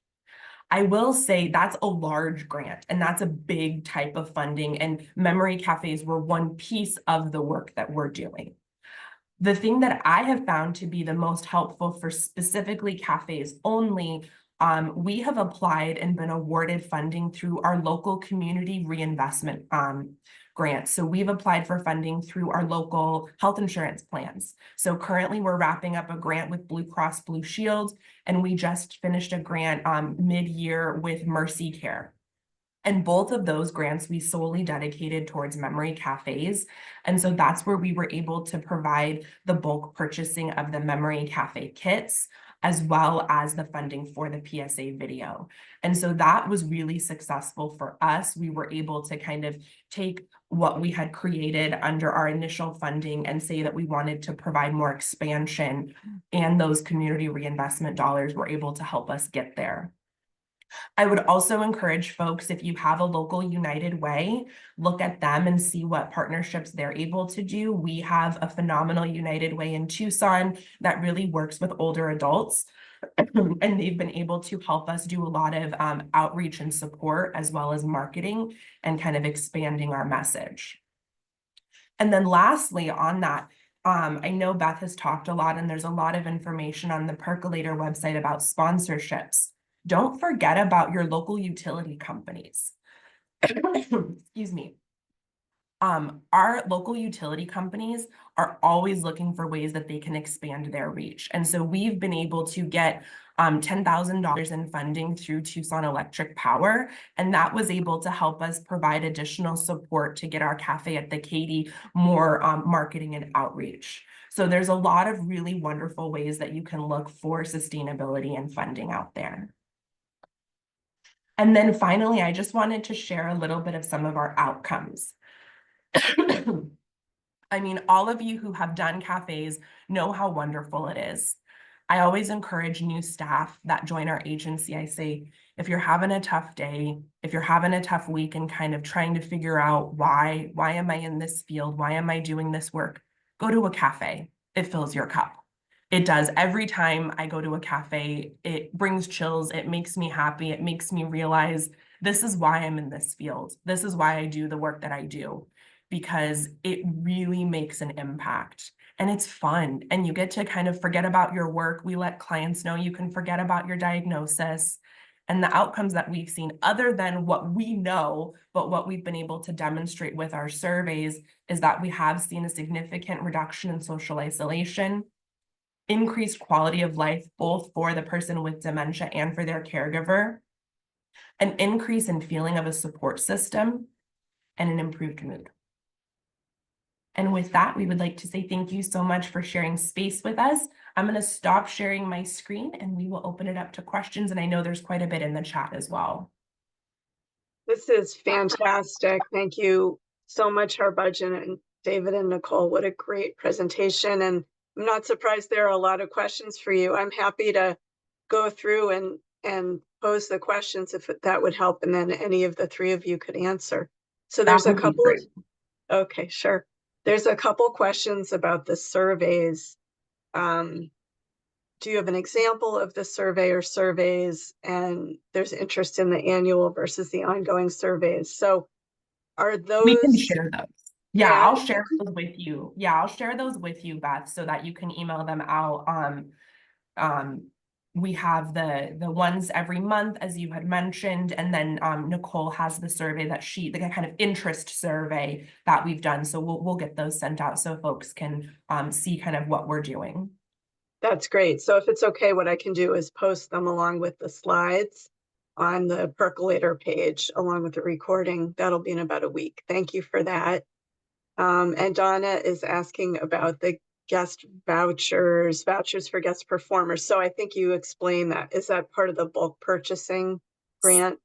I will say that's a large grant, and that's a big type of funding, and memory cafes were one piece of the work that we're doing. The thing that I have found to be the most helpful for specifically cafes only, we have applied and been awarded funding through our local community reinvestment grants. So we've applied for funding through our local health insurance plans. So currently we're wrapping up a grant with Blue Cross Blue Shield, and we just finished a grant mid-year with Mercy Care. And both of those grants we solely dedicated towards memory cafes. And so that's where we were able to provide the bulk purchasing of the memory cafe kits, as well as the funding for the PSA video. And so that was really successful for us. We were able to kind of take what we had created under our initial funding and say that we wanted to provide more expansion, and those community reinvestment dollars were able to help us get there. I would also encourage folks, if you have a local United Way, look at them and see what partnerships they're able to do. We have a phenomenal United Way in Tucson that really works with older adults. And they've been able to help us do a lot of outreach and support, as well as marketing and kind of expanding our message. And then lastly on that, I know Beth has talked a lot, and there's a lot of information on the Percolator website about sponsorships. Don't forget about your local utility companies. Excuse me. Our local utility companies are always looking for ways that they can expand their reach. And so we've been able to get $10,000 in funding through Tucson Electric Power. And that was able to help us provide additional support to get our cafe at the Katy more marketing and outreach. So there's a lot of really wonderful ways that you can look for sustainability and funding out there. And then finally, I just wanted to share a little bit of some of our outcomes. I mean, all of you who have done cafes know how wonderful it is. I always encourage new staff that join our agency. I say, if you're having a tough day, if you're having a tough week and kind of trying to figure out why am I in this field? Why am I doing this work? Go to a cafe. It fills your cup. It does. Every time I go to a cafe, it brings chills. It makes me happy. It makes me realize this is why I'm in this field. This is why I do the work that I do, because it really makes an impact and it's fun. And you get to kind of forget about your work. We let clients know you can forget about your diagnosis, and the outcomes that we've seen, other than what we know, but what we've been able to demonstrate with our surveys, is that we have seen a significant reduction in social isolation, increased quality of life, both for the person with dementia and for their caregiver, an increase in feeling of a support system, and an improved mood. And with that, we would like to say thank you so much for sharing space with us. I'm going to stop sharing my screen and we will open it up to questions. And I know there's quite a bit in the chat as well. This is fantastic. Thank you so much, Harbhajan and David and Nicole. What a great presentation. And I'm not surprised there are a lot of questions for you. I'm happy to go through and pose the questions if that would help. And then any of the three of you could answer. So there's a couple of, okay, sure. There's a couple questions about the surveys. Do you have an example of the survey or surveys? And there's interest in the annual versus the ongoing surveys. So are those— We can share those. Yeah, Yeah. I'll share those with you. Yeah, I'll share those with you, Beth, so that you can email them out. We have the ones every month, as you had mentioned, and then Nicole has the survey that the kind of interest survey that we've done. So we'll get those sent out so folks can see kind of what we're doing. That's great. So if it's okay, what I can do is post them along with the slides on the Percolator page, along with the recording. That'll be in about a week. Thank you for that. And Donna is asking about the guest vouchers for guest performers. So I think you explained that. Is that part of the bulk purchasing grant?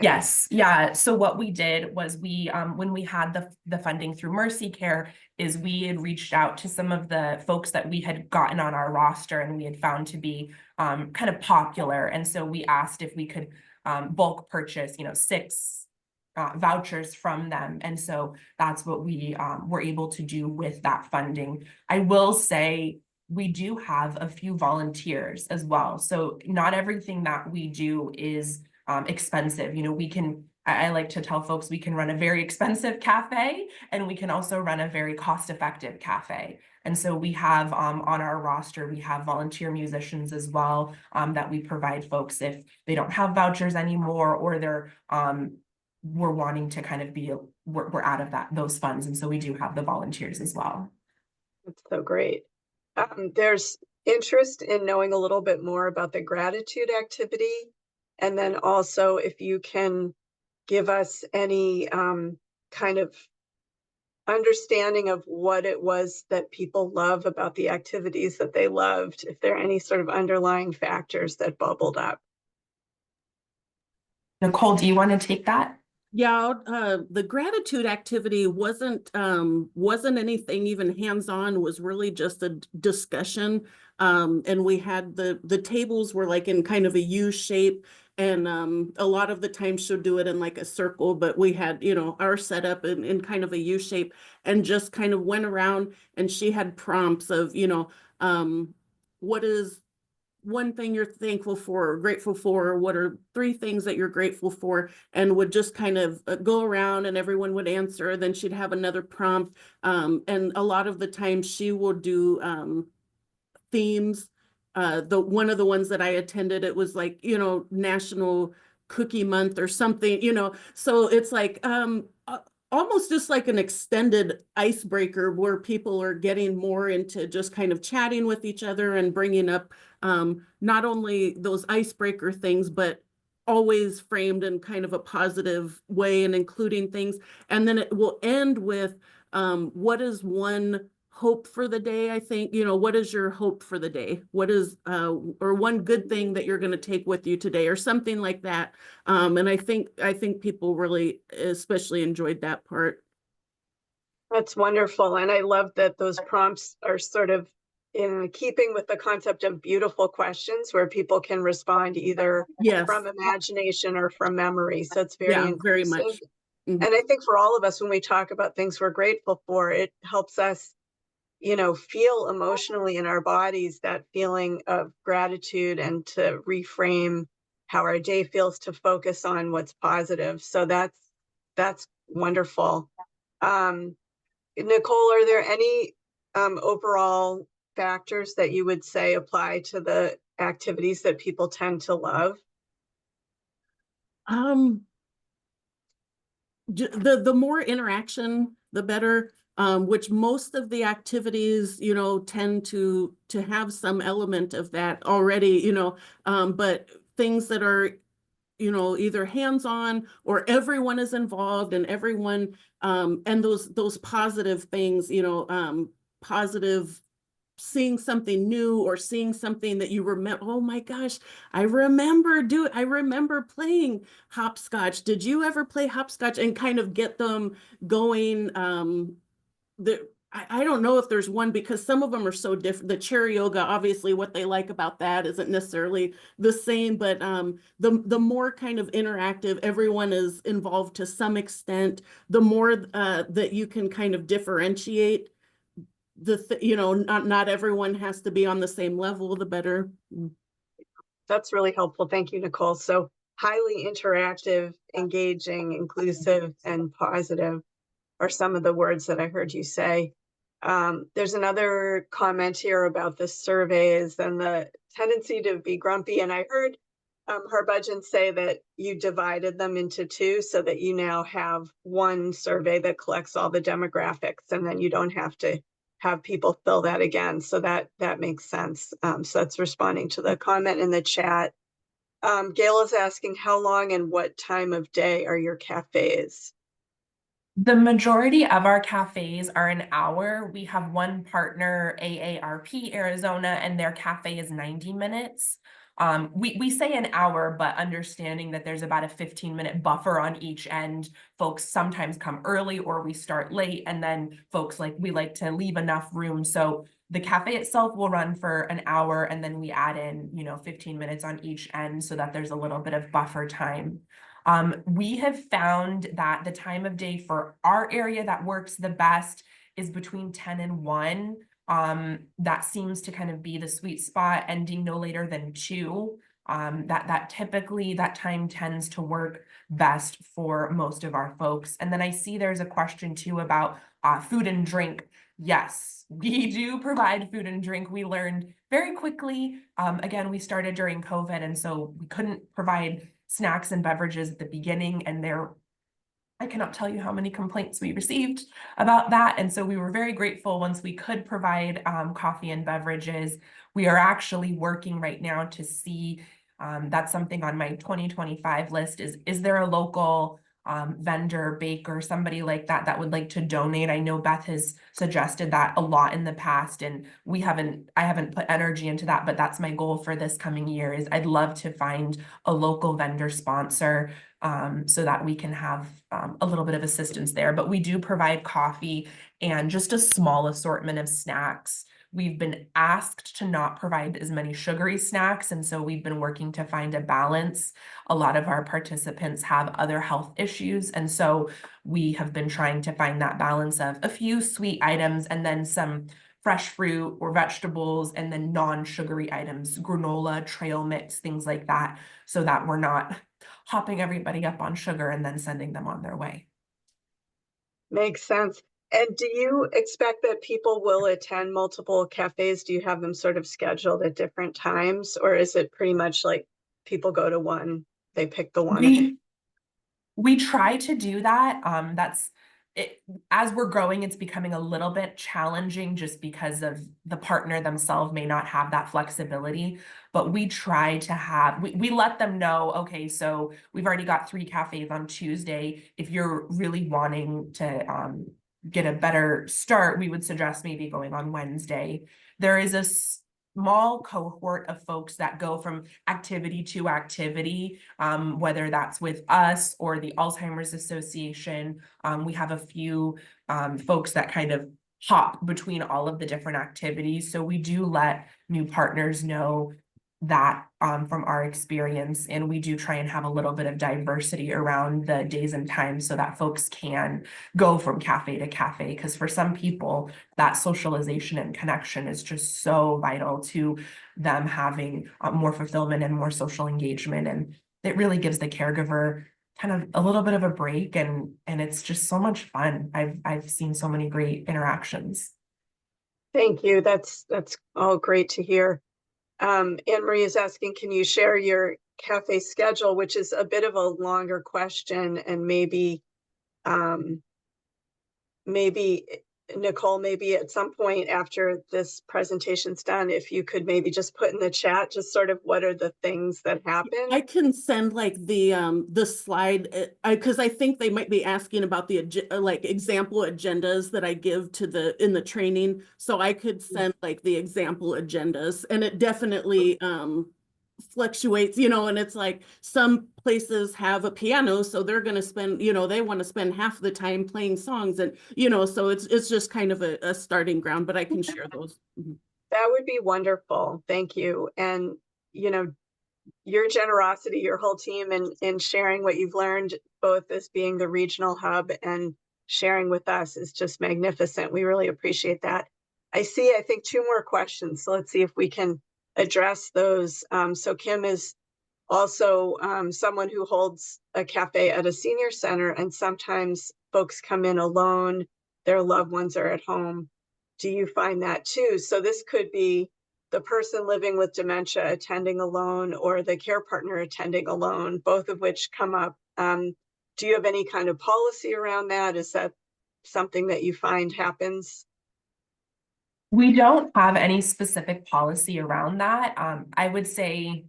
Yes, yeah. So what we did was we, when we had the funding through Mercy Care, is we had reached out to some of the folks that we had gotten on our roster and we had found to be kind of popular. And so we asked if we could bulk purchase, 6 vouchers from them. And so that's what we were able to do with that funding. I will say we do have a few volunteers as well. So not everything that we do is expensive. I like to tell folks we can run a very expensive cafe and we can also run a very cost-effective cafe. And so we have on our roster, we have volunteer musicians as well that we provide folks if they don't have vouchers anymore, or we're wanting to kind of we're out of those funds. And so we do have the volunteers as well. That's so great. There's interest in knowing a little bit more about the gratitude activity. And then also if you can give us any kind of understanding of what it was that people love about the activities that they loved, if there are any sort of underlying factors that bubbled up. Nicole, do you want to take that? Yeah, the gratitude activity wasn't anything even hands-on, was really just a discussion. And we had the tables were like in kind of a U shape, and a lot of the time she'll do it in like a circle, but we had, you know, our setup in kind of a U shape, and just kind of went around, and she had prompts of, you know, what is one thing you're thankful for or grateful for, or what are 3 things that you're grateful for, and would just kind of go around and everyone would answer. Then she'd have another prompt. And a lot of the time she will do themes. One of the ones that I attended, it was like, you know, National Cookie Month or something, you know. So it's like almost just like an extended icebreaker where people are getting more into just kind of chatting with each other and bringing up not only those icebreaker things, but always framed in kind of a positive way and including things. And then it will end with what is one hope for the day? I think, you know, what is your hope for the day? What is or one good thing that you're going to take with you today, or something like that. And I think people really especially enjoyed that part. That's wonderful. And I love that those prompts are sort of in keeping with the concept of beautiful questions where people can respond either Yes. from imagination or from memory. So it's very Yeah, very inclusive. much. Mhm. And I think for all of us, when we talk about things we're grateful for, it helps us, you know, feel emotionally in our bodies that feeling of gratitude, and to reframe how our day feels, to focus on what's positive. So that's wonderful. Nicole, are there any overall factors that you would say apply to the activities that people tend to love? The more interaction, the better. Which most of the activities, you know, tend to have some element of that already, you know. But things that are, you know, either hands-on or everyone is involved and everyone, and those positive things, you know, positive, seeing something new or seeing something that you remember. Oh my gosh, I remember playing hopscotch. Did you ever play hopscotch? And kind of get them going. I don't know if there's one, because some of them are so different. The chair yoga, obviously what they like about that isn't necessarily the same, but the more kind of interactive everyone is involved to some extent, the more that you can kind of differentiate you know, not everyone has to be on the same level, the better. That's really helpful. Thank you, Nicole. So highly interactive, engaging, inclusive, and positive are some of the words that I heard you say. There's another comment here about the surveys and the tendency to be grumpy. And I heard Harbhajan say that you divided them into 2 so that you now have one survey that collects all the demographics, and then you don't have to have people fill that again. So that makes sense. So that's responding to the comment in the chat. Gail is asking, how long and what time of day are your cafes? The majority of our cafes are an hour. We have one partner, AARP Arizona, and their cafe is 90 minutes. We say an hour, but understanding that there's about a 15-minute buffer on each end. Folks sometimes come early or we start late, and then folks we like to leave enough room. So the cafe itself will run for an hour, and then we add in, you know, 15 minutes on each end so that there's a little bit of buffer time. We have found that the time of day for our area that works the best is between 10 and 1. That seems to kind of be the sweet spot, ending no later than 2. That typically that time tends to work best for most of our folks. And then I see there's a question too about food and drink. Yes, we do provide food and drink. We learned very quickly. Again, we started during COVID, and so we couldn't provide snacks and beverages at the beginning, and I cannot tell you how many complaints we received about that. And so we were very grateful once we could provide coffee and beverages. We are actually working right now to see, that's something on my 2025 list, is there a local vendor, baker, somebody like that that would like to donate. I know Beth has suggested that a lot in the past, and I haven't put energy into that, but that's my goal for this coming year. Is I'd love to find a local vendor sponsor so that we can have a little bit of assistance there. But we do provide coffee and just a small assortment of snacks. We've been asked to not provide as many sugary snacks, and so we've been working to find a balance. A lot of our participants have other health issues, and so we have been trying to find that balance of a few sweet items and then some fresh fruit or vegetables, and then non-sugary items, granola, trail mix, things like that, so that we're not hopping everybody up on sugar and then sending them on their way. Makes sense. And do you expect that people will attend multiple cafes? Do you have them sort of scheduled at different times, or is it pretty much like people go to one, they pick the one? We try to do that. That's it. As we're growing, it's becoming a little bit challenging just because of the partner themselves may not have that flexibility. But we try to have, we let them know, okay, so we've already got 3 cafes on Tuesday. If you're really wanting to get a better start, we would suggest maybe going on Wednesday. There is a small cohort of folks that go from activity to activity, whether that's with us or the Alzheimer's Association. We have a few folks that kind of hop between all of the different activities. So we do let new partners know that from our experience, and we do try and have a little bit of diversity around the days and times so that folks can go from cafe to cafe, because for some people that socialization and connection is just so vital to them having more fulfillment and more social engagement, and it really gives the caregiver kind of a little bit of a break, and it's just so much fun. I've seen so many great interactions. Thank you. That's all great to hear. Anne Marie is asking, can you share your cafe schedule, which is a bit of a longer question, and maybe Nicole, maybe at some point after this presentation's done, if you could maybe just put in the chat, just sort of what are the things that happen? I can send like the slide, because I think they might be asking about the like example agendas that I give to in the training. So I could send like the example agendas, and it definitely fluctuates, and it's like some places have a piano, so they're going to spend, they want to spend half the time playing songs, and so it's just kind of a starting ground, but I can share those. That would be wonderful. Thank you. And your generosity, your whole team, in sharing what you've learned, both as being the regional hub and sharing with us, is just magnificent. We really appreciate that. I think 2 more questions. So let's see if we can address those. So Kim is also someone who holds a cafe at a senior center, and sometimes folks come in alone, their loved ones are at home. Do you find that too? So this could be the person living with dementia attending alone, or the care partner attending alone, both of which come up. Do you have any kind of policy around that? Is that something that you find happens? We don't have any specific policy around that. I would say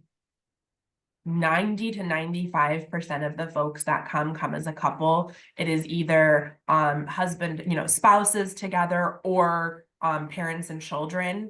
90 to 95% of the folks that come as a couple. It is either husband, spouses together, or parents and children.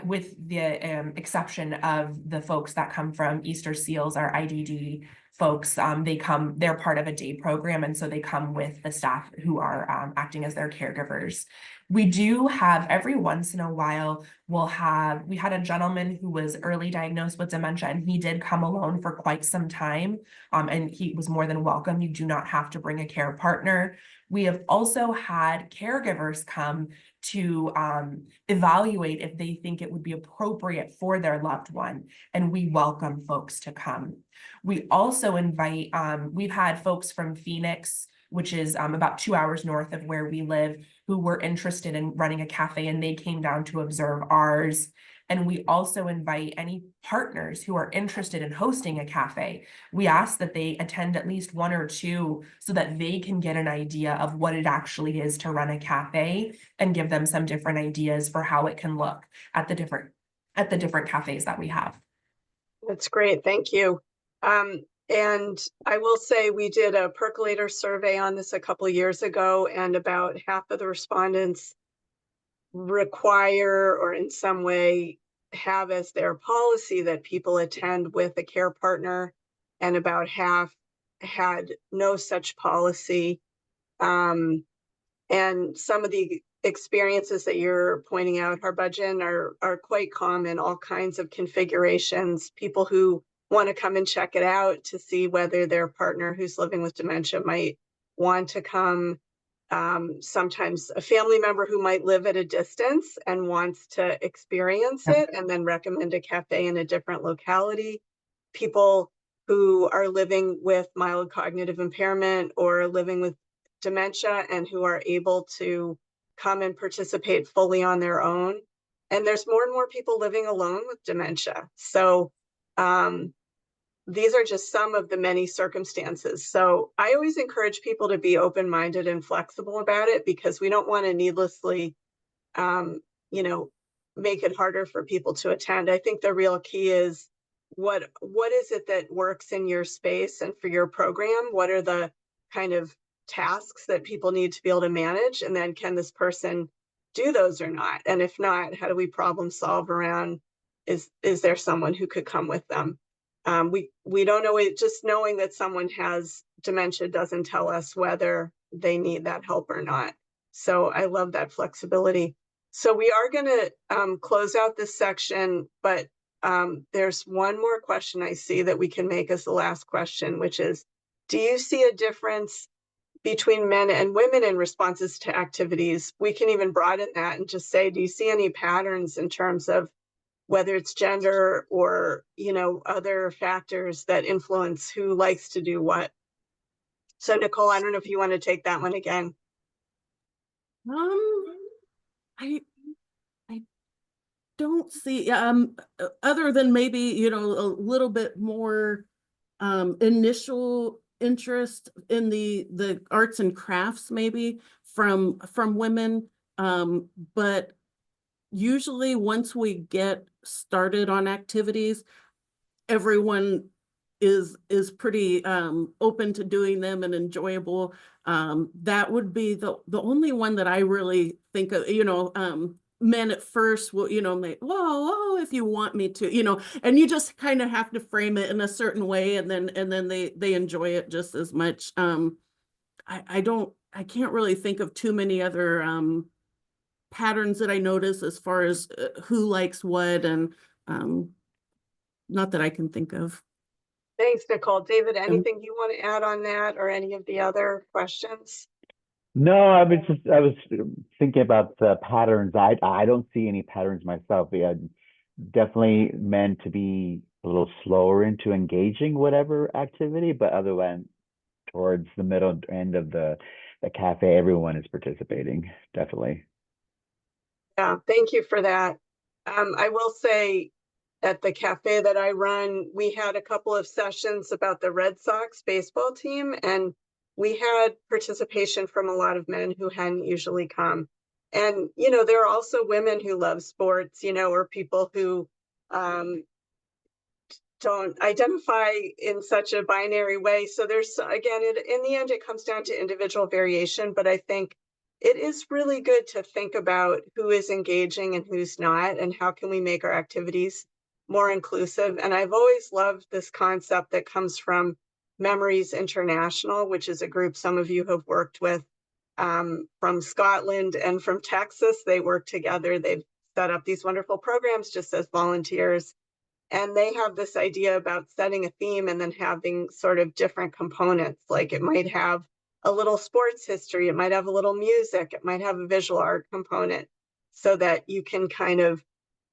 With the exception of the folks that come from Easter Seals, our IDD folks, they're part of a day program, and so they come with the staff who are acting as their caregivers. We do have, every once in a while, we had a gentleman who was early diagnosed with dementia, and he did come alone for quite some time, and he was more than welcome. You do not have to bring a care partner. We have also had caregivers come to evaluate if they think it would be appropriate for their loved one, and we welcome folks to come. We also invite, we've had folks from Phoenix, which is about 2 hours north of where we live, who were interested in running a cafe, and they came down to observe ours. And we also invite any partners who are interested in hosting a cafe. We ask that they attend at least 1 or 2 so that they can get an idea of what it actually is to run a cafe, and give them some different ideas for how it can look at the different cafes that we have. That's great. Thank you. And I will say we did a percolator survey on this a couple of years ago, and about half of the respondents require or in some way have as their policy that people attend with a care partner, and about half had no such policy. And some of the experiences that you're pointing out, Harbhajan, are quite common, all kinds of configurations, people who want to come and check it out to see whether their partner who's living with dementia might want to come. Sometimes a family member who might live at a distance and wants to experience it and then recommend a cafe in a different locality. People who are living with mild cognitive impairment or living with dementia and who are able to come and participate fully on their own. And there's more and more people living alone with dementia. So these are just some of the many circumstances. So I always encourage people to be open-minded and flexible about it, because we don't want to needlessly, you know, make it harder for people to attend. I think the real key is what is it that works in your space and for your program? What are the kind of tasks that people need to be able to manage? And then can this person do those or not? And if not, how do we problem solve around, is there someone who could come with them? We don't know it. Just knowing that someone has dementia doesn't tell us whether they need that help or not. So I love that flexibility. So we are going to close out this section, but there's one more question I see that we can make as the last question, which is, do you see a difference between men and women in responses to activities? We can even broaden that and just say, do you see any patterns in terms of whether it's gender or, you know, other factors that influence who likes to do what? So Nicole, I don't know if you want to take that one again. I don't see other than maybe, you know, a little bit more initial interest in the arts and crafts maybe from women, but usually once we get started on activities, everyone is pretty open to doing them and enjoyable. That would be the only one that I really think of, you know. Men at first will, you know, like, whoa, if you want me to, you know, and you just kind of have to frame it in a certain way, and then they enjoy it just as much. I can't really think of too many other patterns that I notice as far as who likes what, and not that I can think of. Thanks, Nicole. David, anything you want to add on that or any of the other questions? No, I was thinking about the patterns. I don't see any patterns myself. Yeah, definitely meant to be a little slower into engaging whatever activity, but other than towards the middle end of the cafe, everyone is participating, definitely. Yeah, thank you for that. I will say at the cafe that I run, we had a couple of sessions about the Red Sox baseball team, and we had participation from a lot of men who hadn't usually come. And, you know, there are also women who love sports, you know, or people who don't identify in such a binary way. So there's, again, in the end, it comes down to individual variation, but I think it is really good to think about who is engaging and who's not, and how can we make our activities more inclusive. And I've always loved this concept that comes from Memories International, which is a group some of you have worked with, from Scotland and from Texas. They work together. They've set up these wonderful programs just as volunteers. And they have this idea about setting a theme and then having sort of different components. Like it might have a little sports history, it might have a little music, it might have a visual art component, so that you can kind of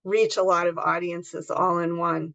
reach a lot of audiences all in one.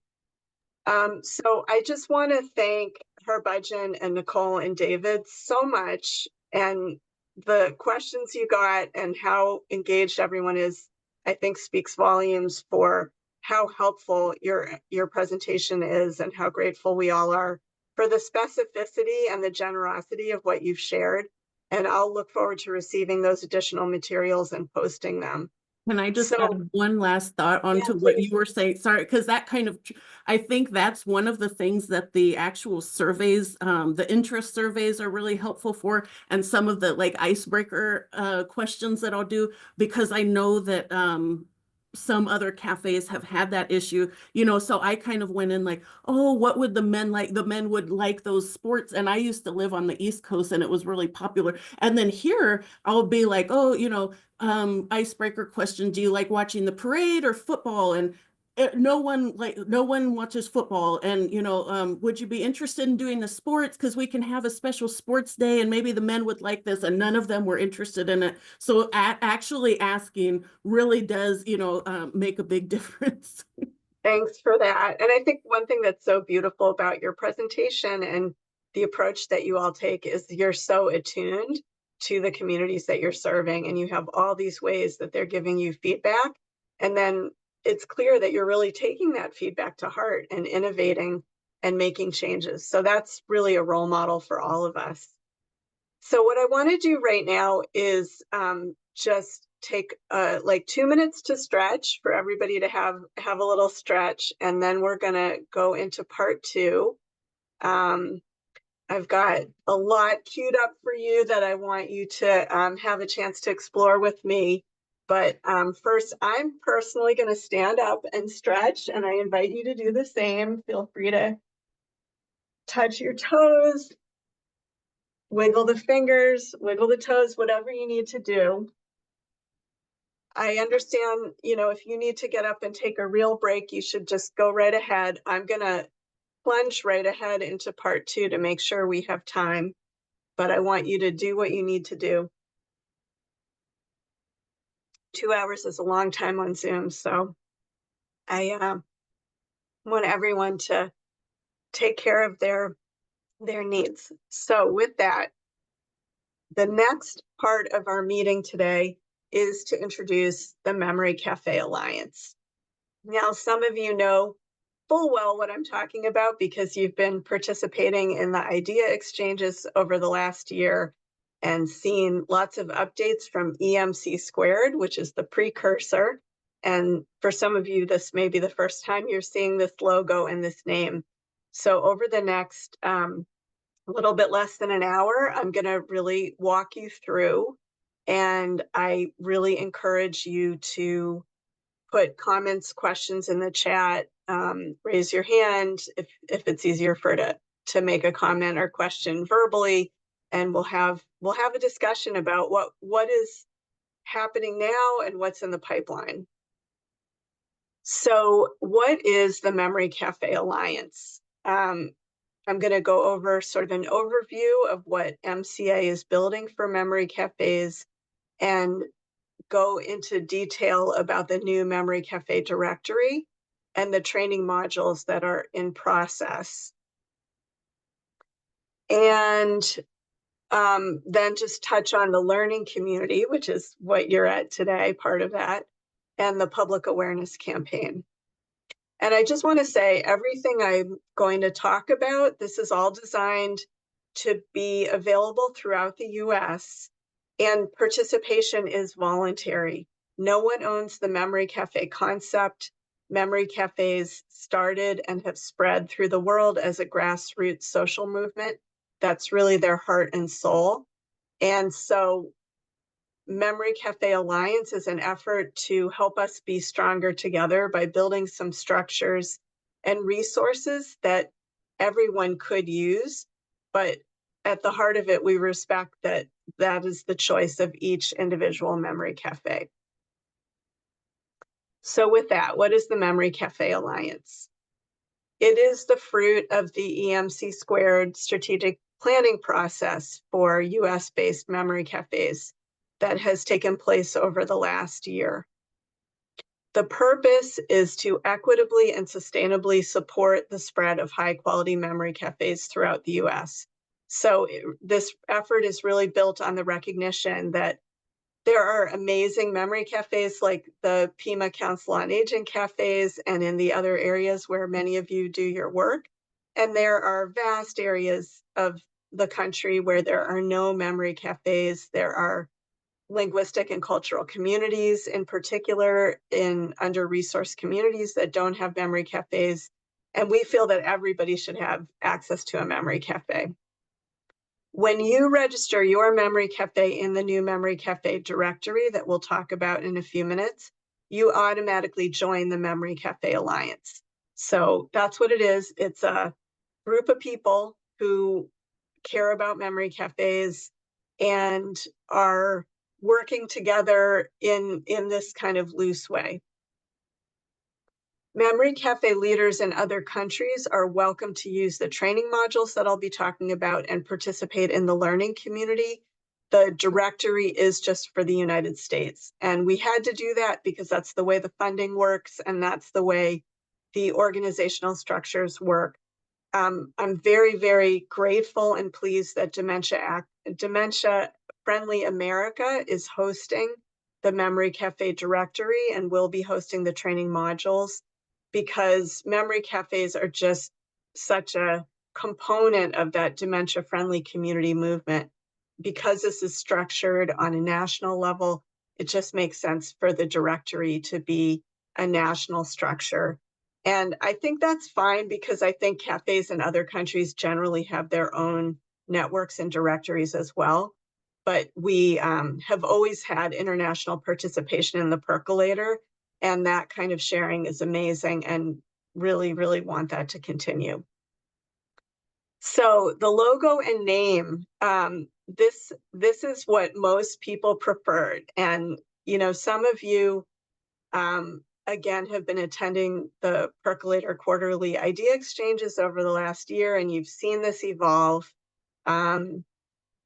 So I just want to thank Harbhajan and Nicole and David so much. And the questions you got and how engaged everyone is, I think speaks volumes for how helpful your presentation is, and how grateful we all are for the specificity and the generosity of what you've shared. And I'll look forward to receiving those additional materials and posting them. Can I just So, add one last thought onto what you were saying? Sorry, because that kind of, I think that's one of the things that the actual surveys, the interest surveys are really helpful for, and some of the like icebreaker questions that I'll do, because I know that some other cafes have had that issue, you know, so I kind of went in like, oh, what would the men like? The men would like those sports. And I used to live on the East Coast and it was really popular. And then here I'll be like, oh, you know, icebreaker question, do you like watching the parade or football? And no one watches football. And you know, would you be interested in doing the sports, because we can have a special sports day and maybe the men would like this, and none of them were interested in it. So actually asking really does, you know, make a big difference. thanks for that. And I think one thing that's so beautiful about your presentation and the approach that you all take is you're so attuned to the communities that you're serving, and you have all these ways that they're giving you feedback. And then it's clear that you're really taking that feedback to heart and innovating and making changes. So that's really a role model for all of us. So what I want to do right now is just take like 2 minutes to stretch, for everybody to have a little stretch, and then we're gonna go into part two. I've got a lot queued up for you that I want you to have a chance to explore with me. But first, I'm personally going to stand up and stretch, and I invite you to do the same. Feel free to touch your toes, wiggle the fingers, wiggle the toes, whatever you need to do. I understand, you know, if you need to get up and take a real break, you should just go right ahead. I'm going to plunge right ahead into part two to make sure we have time, but I want you to do what you need to do. 2 hours is a long time on Zoom, so I want everyone to take care of their needs. So with that, the next part of our meeting today is to introduce the Memory Cafe Alliance. Now, some of you know full well what I'm talking about because you've been participating in the idea exchanges over the last year and seen lots of updates from EMC squared, which is the precursor. And for some of you, this may be the first time you're seeing this logo and this name. So over the next a little bit less than an hour, I'm going to really walk you through, and I really encourage you to put comments, questions in the chat, raise your hand if it's easier to make a comment or question verbally, and we'll have a discussion about what is happening now and what's in the pipeline. So what is the Memory Cafe Alliance? I'm going to go over sort of an overview of what MCA is building for memory cafes and go into detail about the new Memory Cafe directory and the training modules that are in process. And then just touch on the learning community, which is what you're at today, part of that, and the public awareness campaign. And I just want to say everything I'm going to talk about, this is all designed to be available throughout the US, and participation is voluntary. No one owns the Memory Cafe concept. Memory cafes started and have spread through the world as a grassroots social movement. That's really their heart and soul. And so Memory Cafe Alliance is an effort to help us be stronger together by building some structures and resources that everyone could use. But at the heart of it, we respect that that is the choice of each individual Memory Cafe. So with that, what is the Memory Cafe Alliance? It is the fruit of the EMC squared strategic planning process for US-based memory cafes that has taken place over the last year. The purpose is to equitably and sustainably support the spread of high-quality memory cafes throughout the US. So this effort is really built on the recognition that there are amazing memory cafes like the Pima Council on Aging cafes and in the other areas where many of you do your work. And there are vast areas of the country where there are no memory cafes. There are linguistic and cultural communities, in particular in under-resourced communities that don't have memory cafes. And we feel that everybody should have access to a memory cafe. When you register your memory cafe in the new memory cafe directory that we'll talk about in a few minutes, you automatically join the Memory Cafe Alliance. So that's what it is. It's a group of people who care about memory cafes and are working together in this kind of loose way. Memory Cafe leaders in other countries are welcome to use the training modules that I'll be talking about and participate in the learning community. The directory is just for the United States. And we had to do that because that's the way the funding works and that's the way the organizational structures work. I'm very, very grateful and pleased that Dementia Friendly America is hosting the Memory Cafe directory and will be hosting the training modules, because memory cafes are just such a component of that dementia-friendly community movement. Because this is structured on a national level, it just makes sense for the directory to be a national structure. And I think that's fine, because I think cafes in other countries generally have their own networks and directories as well. But we have always had international participation in the Percolator, and that kind of sharing is amazing and really, really want that to continue. So the logo and name, this is what most people preferred. And, you know, some of you, again, have been attending the Percolator quarterly idea exchanges over the last year, and you've seen this evolve.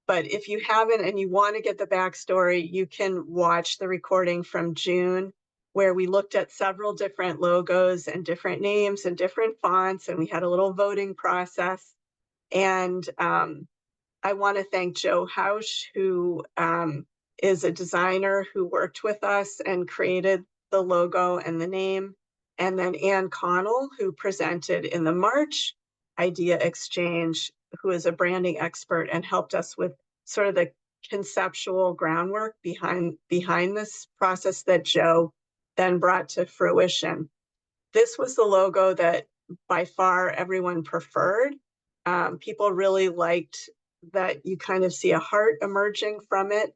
But if you haven't and you want to get the backstory, you can watch the recording from June, where we looked at several different logos and different names and different fonts, and we had a little voting process. And I want to thank Joe Hausch, who is a designer who worked with us and created the logo and the name. And then Ann Connell, who presented in the March Idea Exchange, who is a branding expert and helped us with sort of the conceptual groundwork behind this process that Joe then brought to fruition. This was the logo that by far everyone preferred. People really liked that you kind of see a heart emerging from it.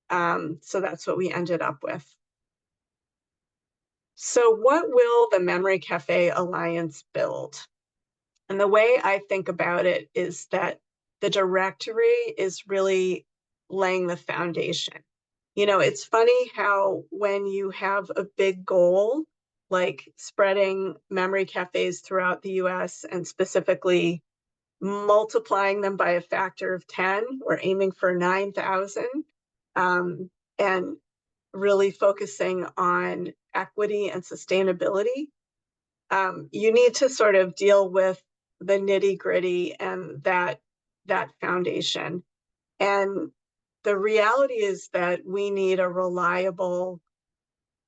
So that's what we ended up with. So what will the Memory Cafe Alliance build? And the way I think about it is that the directory is really laying the foundation. You know, it's funny how when you have a big goal, like spreading memory cafes throughout the US and specifically multiplying them by a factor of 10, we're aiming for 9,000, and really focusing on equity and sustainability. You need to sort of deal with the nitty-gritty and that foundation. And the reality is that we need a reliable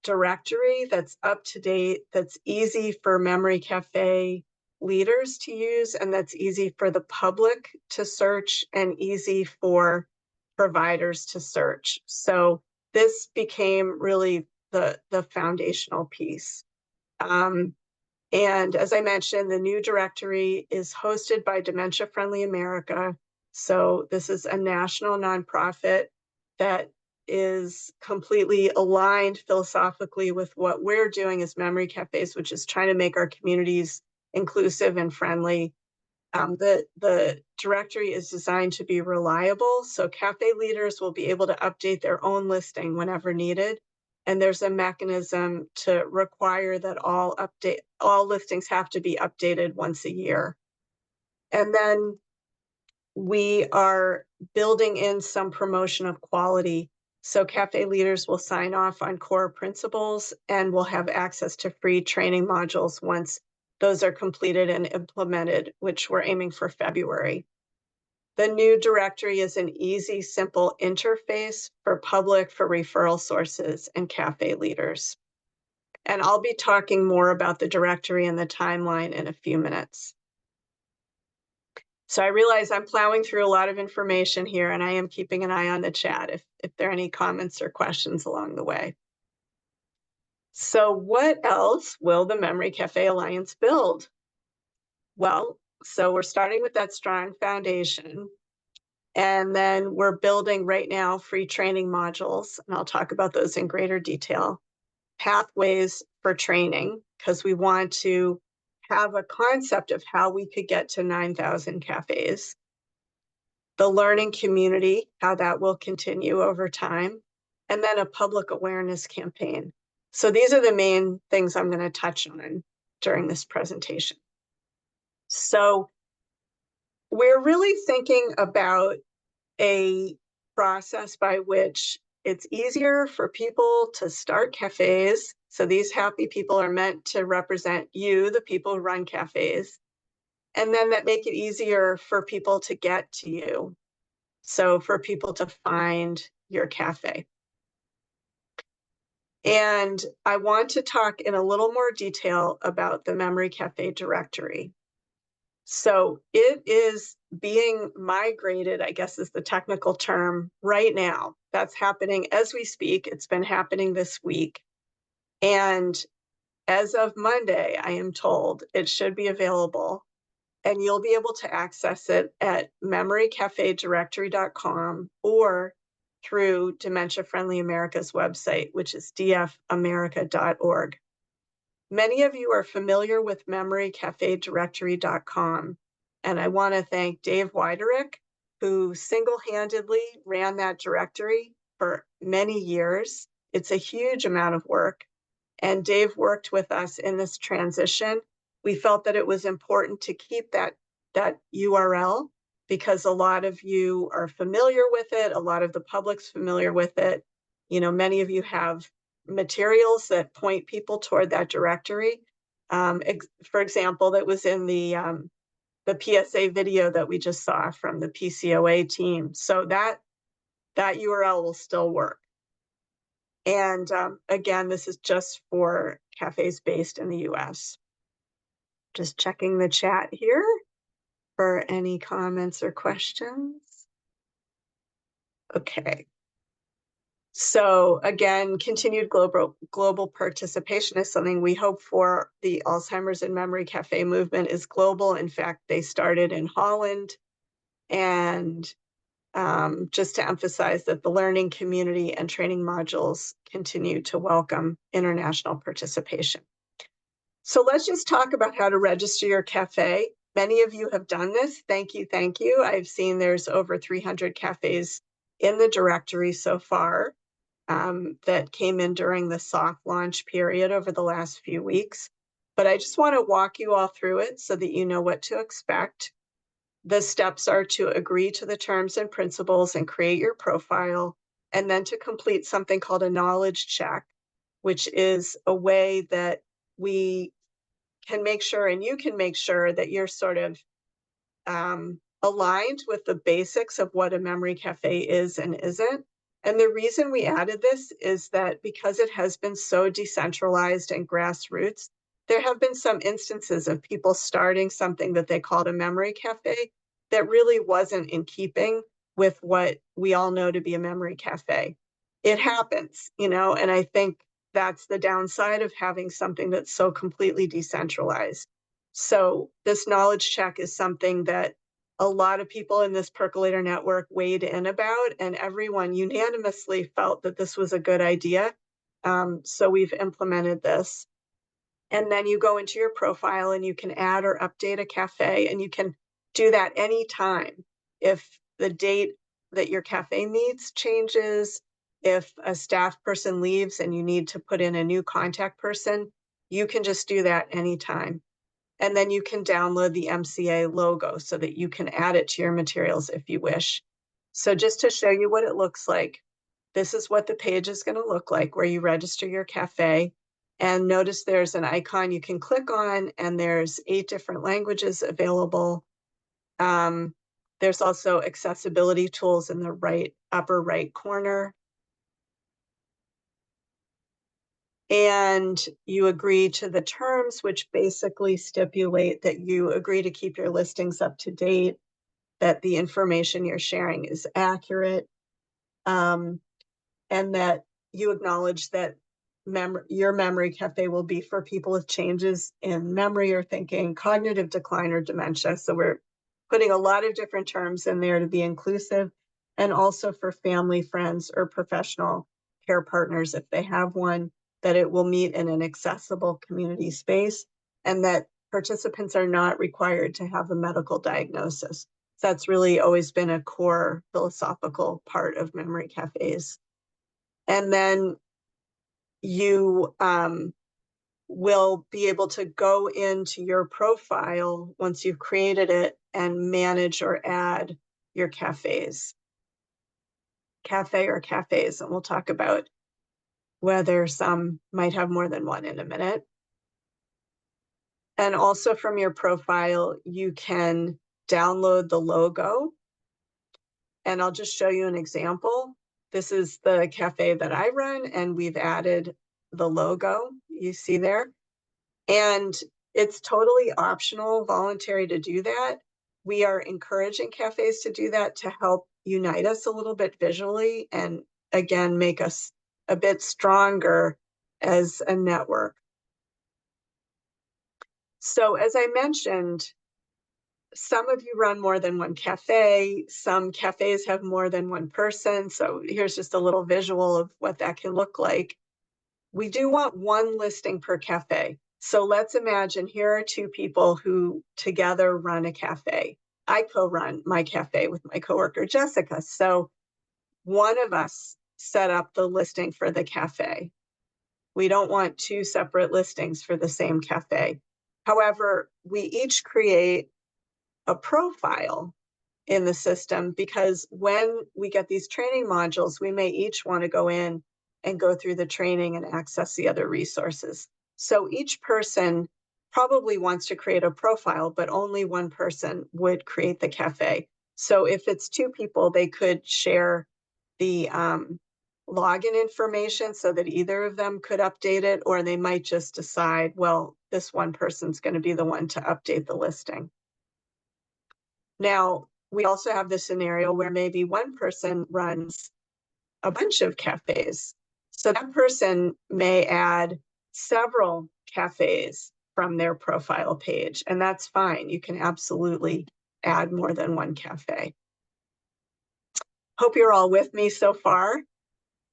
directory that's up to date, that's easy for Memory Cafe leaders to use, and that's easy for the public to search and easy for providers to search. So this became really the foundational piece. And as I mentioned, the new directory is hosted by Dementia Friendly America. So this is a national nonprofit that is completely aligned philosophically with what we're doing as memory cafes, which is trying to make our communities inclusive and friendly. The directory is designed to be reliable, so cafe leaders will be able to update their own listing whenever needed. And there's a mechanism to require that all listings have to be updated once a year. And then we are building in some promotion of quality. So cafe leaders will sign off on core principles and will have access to free training modules once those are completed and implemented, which we're aiming for February. The new directory is an easy, simple interface for public, for referral sources, and cafe leaders. And I'll be talking more about the directory and the timeline in a few minutes. So I realize I'm plowing through a lot of information here, and I am keeping an eye on the chat if there are any comments or questions along the way. So what else will the Memory Cafe Alliance build? Well, so we're starting with that strong foundation, and then we're building right now free training modules, and I'll talk about those in greater detail. Pathways for training, because we want to have a concept of how we could get to 9,000 cafes. The learning community, how that will continue over time, and then a public awareness campaign. So these are the main things I'm going to touch on during this presentation. So we're really thinking about a process by which it's easier for people to start cafes. So these happy people are meant to represent you, the people who run cafes, and then that make it easier for people to get to you. So for people to find your cafe. And I want to talk in a little more detail about the Memory Cafe directory. So it is being migrated, I guess is the technical term, right now. That's happening as we speak. It's been happening this week. And as of Monday, I am told it should be available. And you'll be able to access it at memorycafedirectory.com or through Dementia Friendly America's website, which is dfamerica.org. Many of you are familiar with memorycafedirectory.com, and I want to thank Dave Widerick, who single-handedly ran that directory for many years. It's a huge amount of work, and Dave worked with us in this transition. We felt that it was important to keep that URL because a lot of you are familiar with it. A lot of the public's familiar with it. You know, many of you have materials that point people toward that directory. For example, that was in the PSA video that we just saw from the PCOA team. So that URL will still work. And again, this is just for cafes based in the US. Just checking the chat here for any comments or questions. Okay. So again, continued global participation is something we hope for. The Alzheimer's and Memory Cafe movement is global. In fact, they started in Holland. And just to emphasize that the learning community and training modules continue to welcome international participation. So let's just talk about how to register your cafe. Many of you have done this. Thank you, thank you. I've seen there's over 300 cafes in the directory so far that came in during the soft launch period over the last few weeks. But I just want to walk you all through it so that you know what to expect. The steps are to agree to the terms and principles and create your profile, and then to complete something called a knowledge check, which is a way that we can make sure, and you can make sure, that you're sort of aligned with the basics of what a memory cafe is and isn't. And the reason we added this is that because it has been so decentralized and grassroots, there have been some instances of people starting something that they called a memory cafe that really wasn't in keeping with what we all know to be a memory cafe. It happens, you know, and I think that's the downside of having something that's so completely decentralized. So this knowledge check is something that a lot of people in this percolator network weighed in about, and everyone unanimously felt that this was a good idea. So we've implemented this. And then you go into your profile and you can add or update a cafe, and you can do that anytime. If the date that your cafe meets changes, if a staff person leaves and you need to put in a new contact person, you can just do that anytime. And then you can download the MCA logo so that you can add it to your materials if you wish. So just to show you what it looks like, this is what the page is going to look like where you register your cafe. And notice there's an icon you can click on, and there's 8 different languages available. There's also accessibility tools in the upper right corner. And you agree to the terms, which basically stipulate that you agree to keep your listings up to date, that the information you're sharing is accurate, and that you acknowledge that your memory cafe will be for people with changes in memory or thinking, cognitive decline, or dementia. So we're putting a lot of different terms in there to be inclusive, and also for family, friends, or professional care partners, if they have one, that it will meet in an accessible community space, and that participants are not required to have a medical diagnosis. So that's really always been a core philosophical part of memory cafes. And then you will be able to go into your profile once you've created it and manage or add your cafe or cafes. And we'll talk about whether some might have more than one in a minute. And also from your profile, you can download the logo. And I'll just show you an example. This is the cafe that I run, and we've added the logo you see there. And it's totally optional, voluntary to do that. We are encouraging cafes to do that to help unite us a little bit visually, and again, make us a bit stronger as a network. So as I mentioned, some of you run more than one cafe. Some cafes have more than one person. So here's just a little visual of what that can look like. We do want one listing per cafe. So let's imagine here are two people who together run a cafe. I co-run my cafe with my coworker, Jessica. So one of us set up the listing for the cafe. We don't want two separate listings for the same cafe. However, we each create a profile in the system, because when we get these training modules, we may each want to go in and go through the training and access the other resources. So each person probably wants to create a profile, but only one person would create the cafe. So if it's two people, they could share the login information so that either of them could update it, or they might just decide, well, this one person's going to be the one to update the listing. Now, we also have the scenario where maybe one person runs a bunch of cafes. So that person may add several cafes from their profile page, and that's fine. You can absolutely add more than one cafe. Hope you're all with me so far.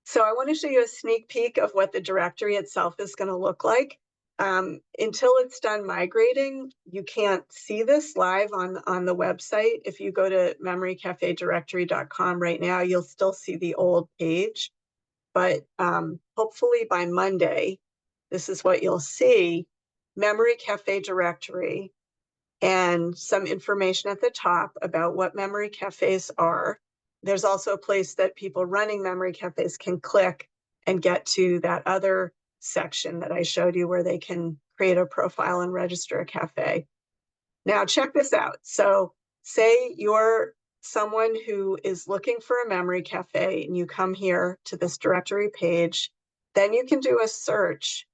So I want to show you a sneak peek of what the directory itself is going to look like. Until it's done migrating, you can't see this live on the website. If you go to memorycafedirectory.com right now, you'll still see the old page. But hopefully by Monday, this is what you'll see: Memory Cafe directory, and some information at the top about what memory cafes are. There's also a place that people running memory cafes can click and get to that other section that I showed you, where they can create a profile and register a cafe. Now check this out. So say you're someone who is looking for a memory cafe, and you come here to this directory page, then you can do a search.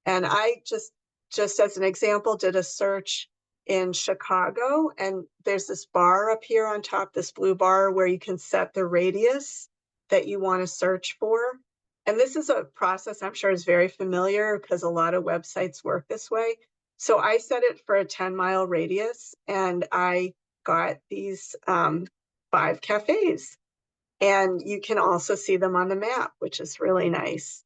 And I just as an example, did a search in Chicago, and there's this bar up here on top, this blue bar, where you can set the radius that you want to search for. And this is a process I'm sure is very familiar, because a lot of websites work this way. So I set it for a 10-mile radius, and I got these 5 cafes. And you can also see them on the map, which is really nice.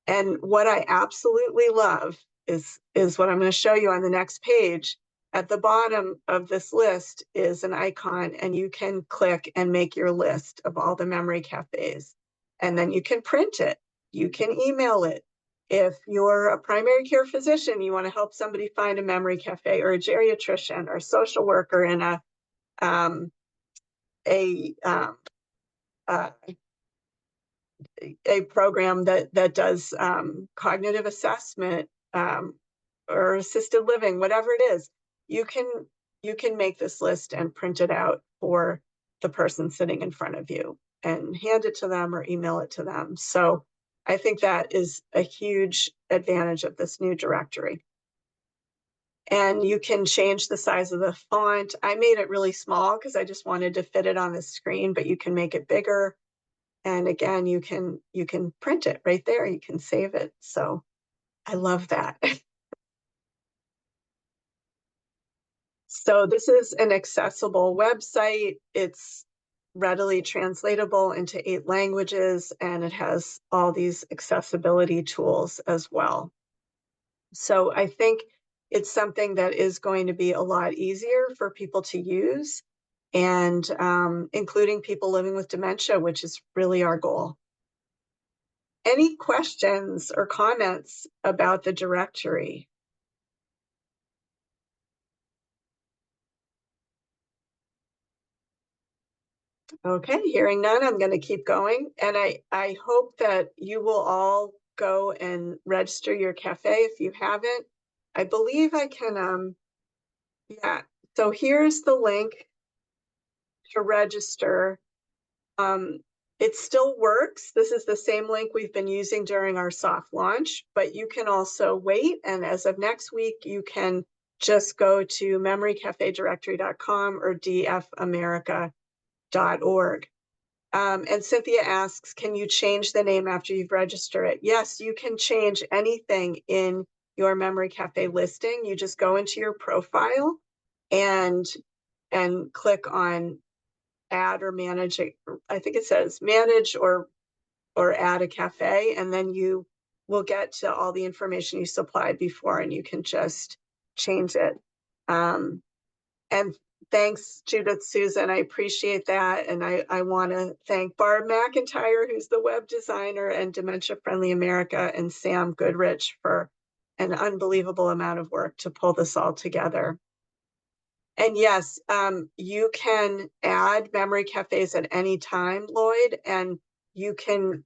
And what I absolutely love is what I'm going to show you on the next page. At the bottom of this list is an icon, and you can click and make your list of all the memory cafes. And then you can print it. You can email it. If you're a primary care physician, you want to help somebody find a memory cafe, or a geriatrician or a social worker in a program that does cognitive assessment or assisted living, whatever it is, you can make this list and print it out for the person sitting in front of you and hand it to them or email it to them. So I think that is a huge advantage of this new directory. And you can change the size of the font. I made it really small because I just wanted to fit it on the screen, but you can make it bigger. And again, you can print it right there. You can save it. So I love that. So this is an accessible website. It's readily translatable into 8 languages, and it has all these accessibility tools as well. So I think it's something that is going to be a lot easier for people to use, and including people living with dementia, which is really our goal. Any questions or comments about the directory? Okay, hearing none, I'm going to keep going. And I hope that you will all go and register your cafe if you haven't. I believe I can, yeah. So here's the link to register. It still works. This is the same link we've been using during our soft launch, but you can also wait. And as of next week, you can just go to memorycafedirectory.com or dfamerica.org. And Cynthia asks, can you change the name after you've registered it? Yes, you can change anything in your Memory Cafe listing. You just go into your profile and click on add or manage it. I think it says manage or add a cafe, and then you will get to all the information you supplied before, and you can just change it. And thanks, Judith Susan. I appreciate that. And I want to thank Barb McIntyre, who's the web designer, and Dementia Friendly America, and Sam Goodrich for an unbelievable amount of work to pull this all together. And yes, you can add memory cafes at any time, Lloyd, and you can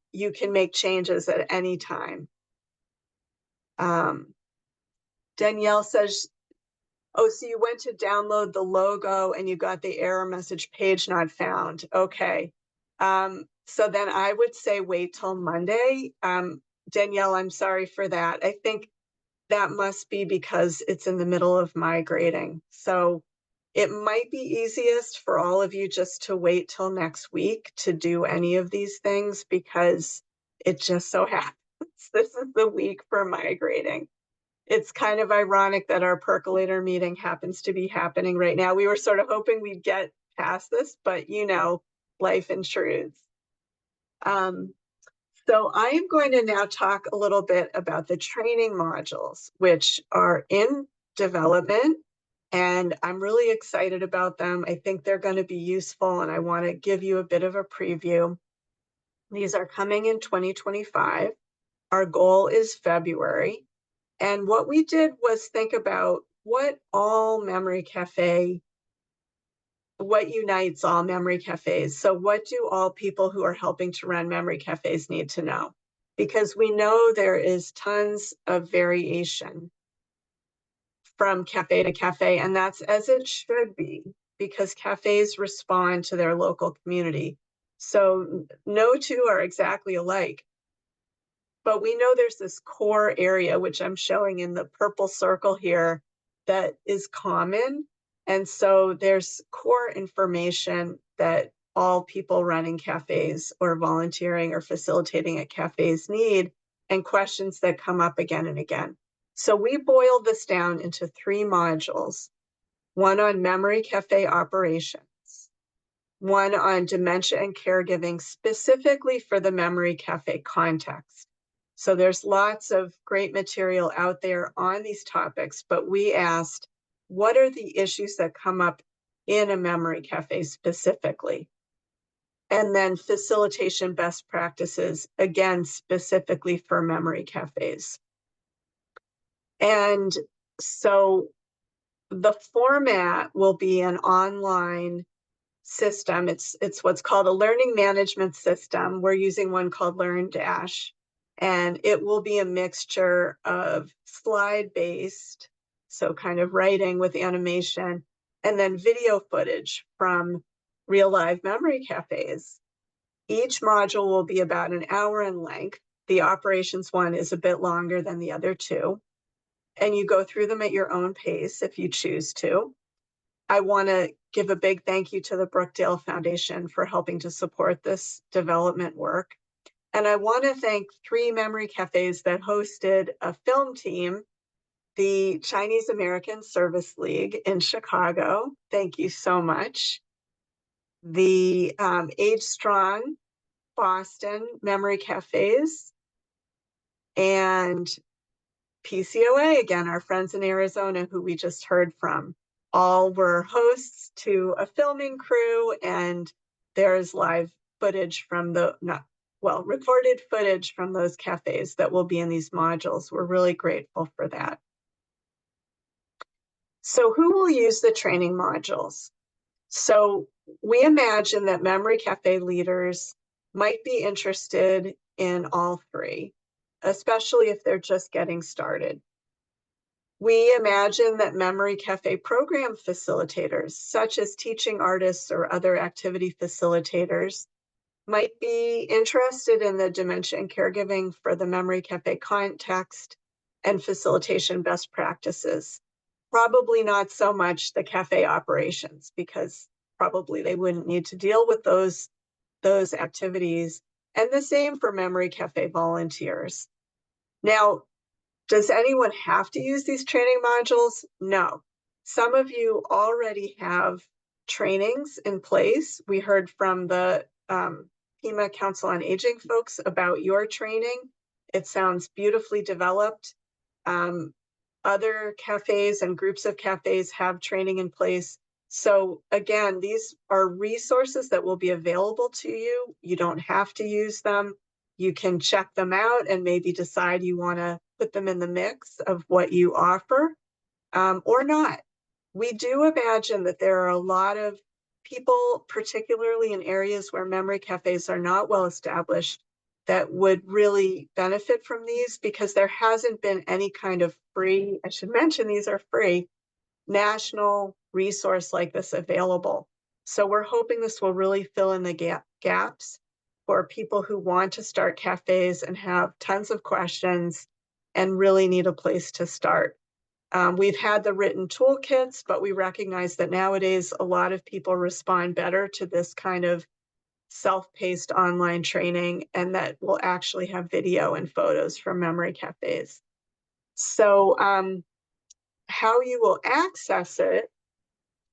make changes at any time. Danielle says, oh, so you went to download the logo and you got the error message page not found. Okay. So then I would say wait till Monday. Danielle, I'm sorry for that. I think that must be because it's in the middle of migrating. So it might be easiest for all of you just to wait till next week to do any of these things, because it just so happens this is the week for migrating. It's kind of ironic that our percolator meeting happens to be happening right now. We were sort of hoping we'd get past this, but you know, life intrudes. So I am going to now talk a little bit about the training modules, which are in development, and I'm really excited about them. I think they're going to be useful, and I want to give you a bit of a preview. These are coming in 2025. Our goal is February. And what we did was think about what unites all memory cafes. So what do all people who are helping to run memory cafes need to know? Because we know there is tons of variation from cafe to cafe, and that's as it should be, because cafes respond to their local community. So no two are exactly alike. But we know there's this core area, which I'm showing in the purple circle here, that is common. And so there's core information that all people running cafes or volunteering or facilitating at cafes need, and questions that come up again and again. So we boiled this down into 3 modules: one on memory cafe operations, one on dementia and caregiving specifically for the memory cafe context. So there's lots of great material out there on these topics, but we asked, what are the issues that come up in a memory cafe specifically? And then facilitation best practices, again, specifically for memory cafes. And so the format will be an online system. It's what's called a learning management system. We're using one called LearnDash. And it will be a mixture of slide-based, so kind of writing with animation, and then video footage from real live memory cafes. Each module will be about an hour in length. The operations one is a bit longer than the other 2. and you go through them at your own pace if you choose to. I want to give a big thank you to the Brookdale Foundation for helping to support this development work. And I want to thank 3 memory cafes that hosted a film team, the Chinese American Service League in Chicago. Thank you so much. The Age Strong Boston Memory Cafes, and PCOA, again, our friends in Arizona who we just heard from. All were hosts to a filming crew, and there's live footage from recorded footage from those cafes that will be in these modules. We're really grateful for that. So who will use the training modules? So we imagine that memory cafe leaders might be interested in all 3, especially if they're just getting started. We imagine that memory cafe program facilitators, such as teaching artists or other activity facilitators, might be interested in the dementia and caregiving for the memory cafe context and facilitation best practices. Probably not so much the cafe operations, because probably they wouldn't need to deal with those activities. And the same for memory cafe volunteers. Now, does anyone have to use these training modules? No. Some of you already have trainings in place. We heard from the Pima Council on Aging folks about your training. It sounds beautifully developed. Other cafes and groups of cafes have training in place. So again, these are resources that will be available to you. You don't have to use them. You can check them out and maybe decide you want to put them in the mix of what you offer, or not. We do imagine that there are a lot of people, particularly in areas where memory cafes are not well established, that would really benefit from these, because there hasn't been any kind of free, I should mention these are free, national resource like this available. So we're hoping this will really fill in the gaps for people who want to start cafes and have tons of questions and really need a place to start. We've had the written toolkits, but we recognize that nowadays a lot of people respond better to this kind of self-paced online training, and that will actually have video and photos from memory cafes. So how you will access it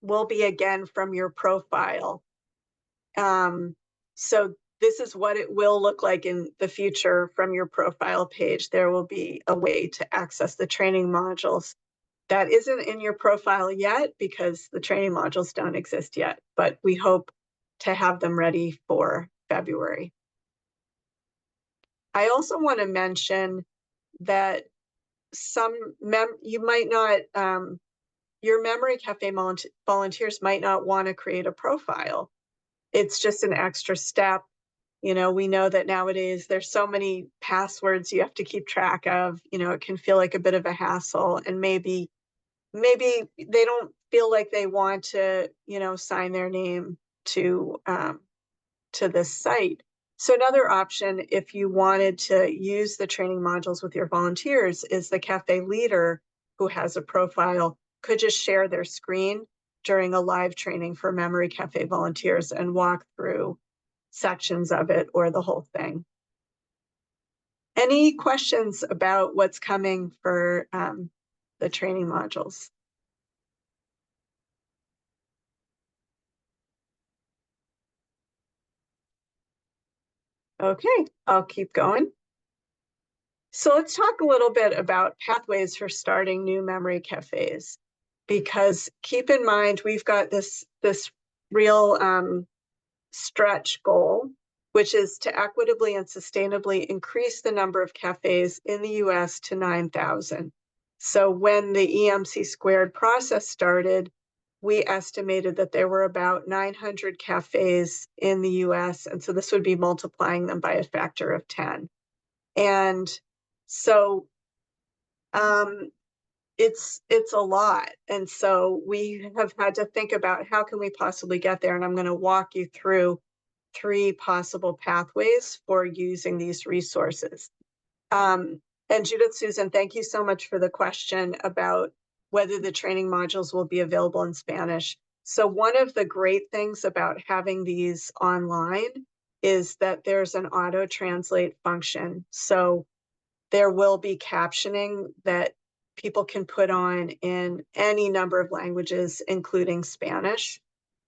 will be again from your profile. So this is what it will look like in the future from your profile page. There will be a way to access the training modules. That isn't in your profile yet because the training modules don't exist yet, but we hope to have them ready for February. I also want to mention that you might not, your memory cafe volunteers might not want to create a profile. It's just an extra step. You know, we know that nowadays there's so many passwords you have to keep track of. You know, it can feel like a bit of a hassle, and maybe they don't feel like they want to, you know, sign their name to this site. So another option, if you wanted to use the training modules with your volunteers, is the cafe leader who has a profile could just share their screen during a live training for memory cafe volunteers and walk through sections of it or the whole thing. Any questions about what's coming for the training modules? Okay, I'll keep going. So let's talk a little bit about pathways for starting new memory cafes, because keep in mind, we've got this real stretch goal, which is to equitably and sustainably increase the number of cafes in the US to 9,000. So when the EMC squared process started, we estimated that there were about 900 cafes in the US. And so this would be multiplying them by a factor of 10. And so it's a lot. And so we have had to think about how can we possibly get there. And I'm going to walk you through 3 possible pathways for using these resources. And And Judith Susan, thank you so much for the question about whether the training modules will be available in Spanish. So one of the great things about having these online is that there's an auto translate function. So there will be captioning that people can put on in any number of languages, including Spanish.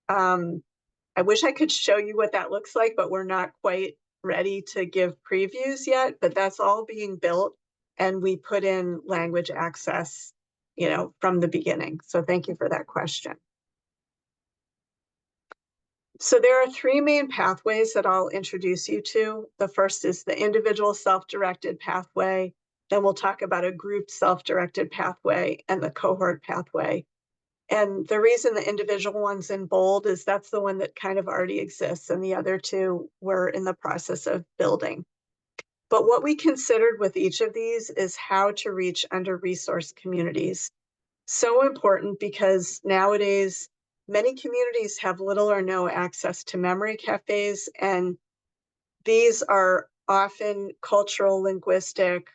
I wish I could show you what that looks like, but we're not quite ready to give previews yet, but that's all being built. And we put in language access, from the beginning. So thank you for that question. So there are three main pathways that I'll introduce you to. The first is the individual self-directed pathway. Then we'll talk about a group self-directed pathway and the cohort pathway. And the reason the individual one's in bold is that's the one that kind of already exists, and the other two we're in the process of building. But what we considered with each of these is how to reach under-resourced communities. So important because nowadays, many communities have little or no access to memory cafes, and these are often cultural, linguistic,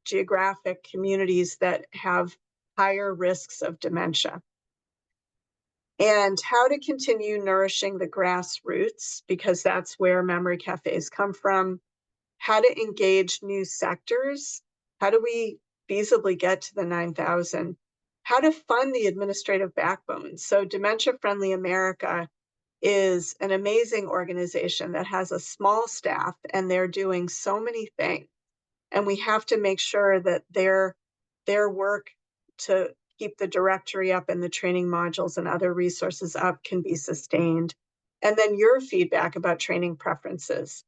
geographic communities that have higher risks of dementia. And how to continue nourishing the grassroots, because that's where memory cafes come from. How to engage new sectors. How do we feasibly get to the 9,000? How to fund the administrative backbone. So Dementia Friendly America is an amazing organization that has a small staff, and they're doing so many things. And we have to make sure that their work to keep the directory up and the training modules and other resources up can be sustained. And then your feedback about training preferences.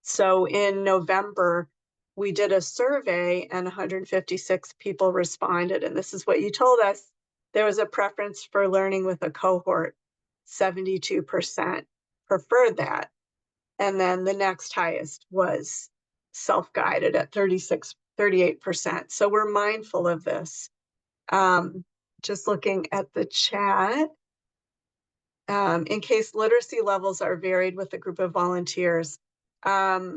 So in November, we did a survey and 156 people responded. And this is what you told us. There was a preference for learning with a cohort. 72% preferred that. And then the next highest was self-guided at 38%. So we're mindful of this. Just looking at the chat, in case literacy levels are varied with a group of volunteers. Yeah,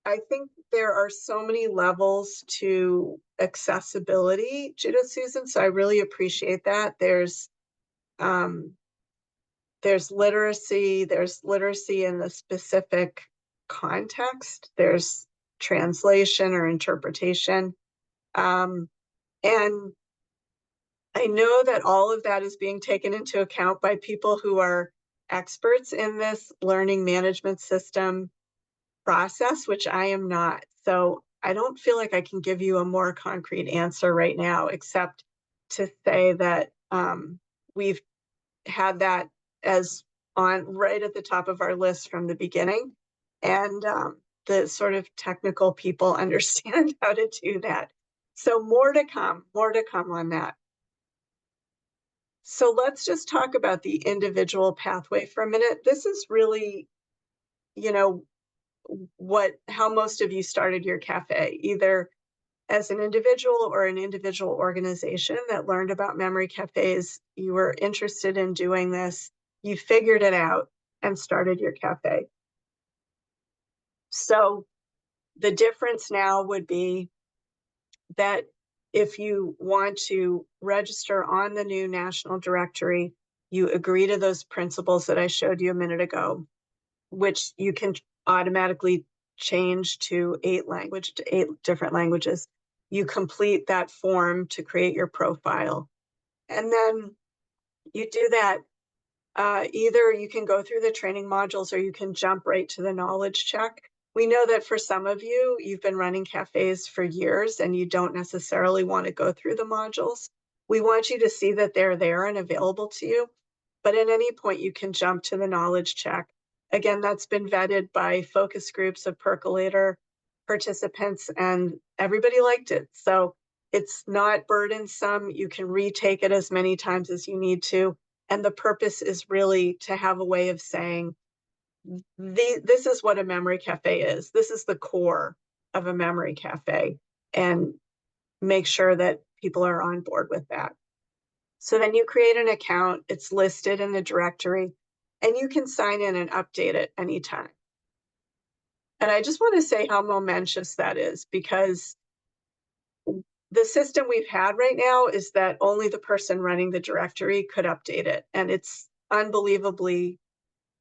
I think there are so many levels to accessibility, Judith Susan, so I really appreciate that. There's literacy in the specific context, there's translation or interpretation. And I know that all of that is being taken into account by people who are experts in this learning management system process, which I am not. So I don't feel like I can give you a more concrete answer right now, except to say that we've had that as on right at the top of our list from the beginning. And the sort of technical people understand how to do that. So more to come on that. So let's just talk about the individual pathway for a minute. This is really, how most of you started your cafe, either as an individual or an individual organization that learned about memory cafes. You were interested in doing this, you figured it out and started your cafe. So the difference now would be that if you want to register on the new national directory, you agree to those principles that I showed you a minute ago, which you can automatically change to 8 different languages. You complete that form to create your profile. And then you do that. Either you can go through the training modules or you can jump right to the knowledge check. We know that for some of you, you've been running cafes for years and you don't necessarily want to go through the modules. We want you to see that they're there and available to you. But at any point, you can jump to the knowledge check. Again, that's been vetted by focus groups of Percolator participants, and everybody liked it. So it's not burdensome. You can retake it as many times as you need to. And the purpose is really to have a way of saying, this is what a memory cafe is. This is the core of a memory cafe, and make sure that people are on board with that. So then you create an account, it's listed in the directory, and you can sign in and update it anytime. And I just want to say how momentous that is, because the system we've had right now is that only the person running the directory could update it. And it's unbelievably,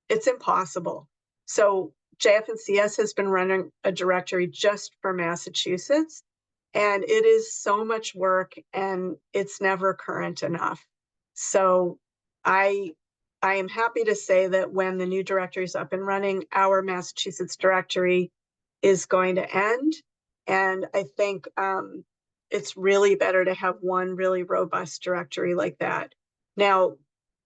it's impossible. So JFNCS has been running a directory just for Massachusetts, and it is so much work and it's never current enough. So I am happy to say that when the new directory is up and running, our Massachusetts directory is going to end. And I think it's really better to have one really robust directory like that. Now,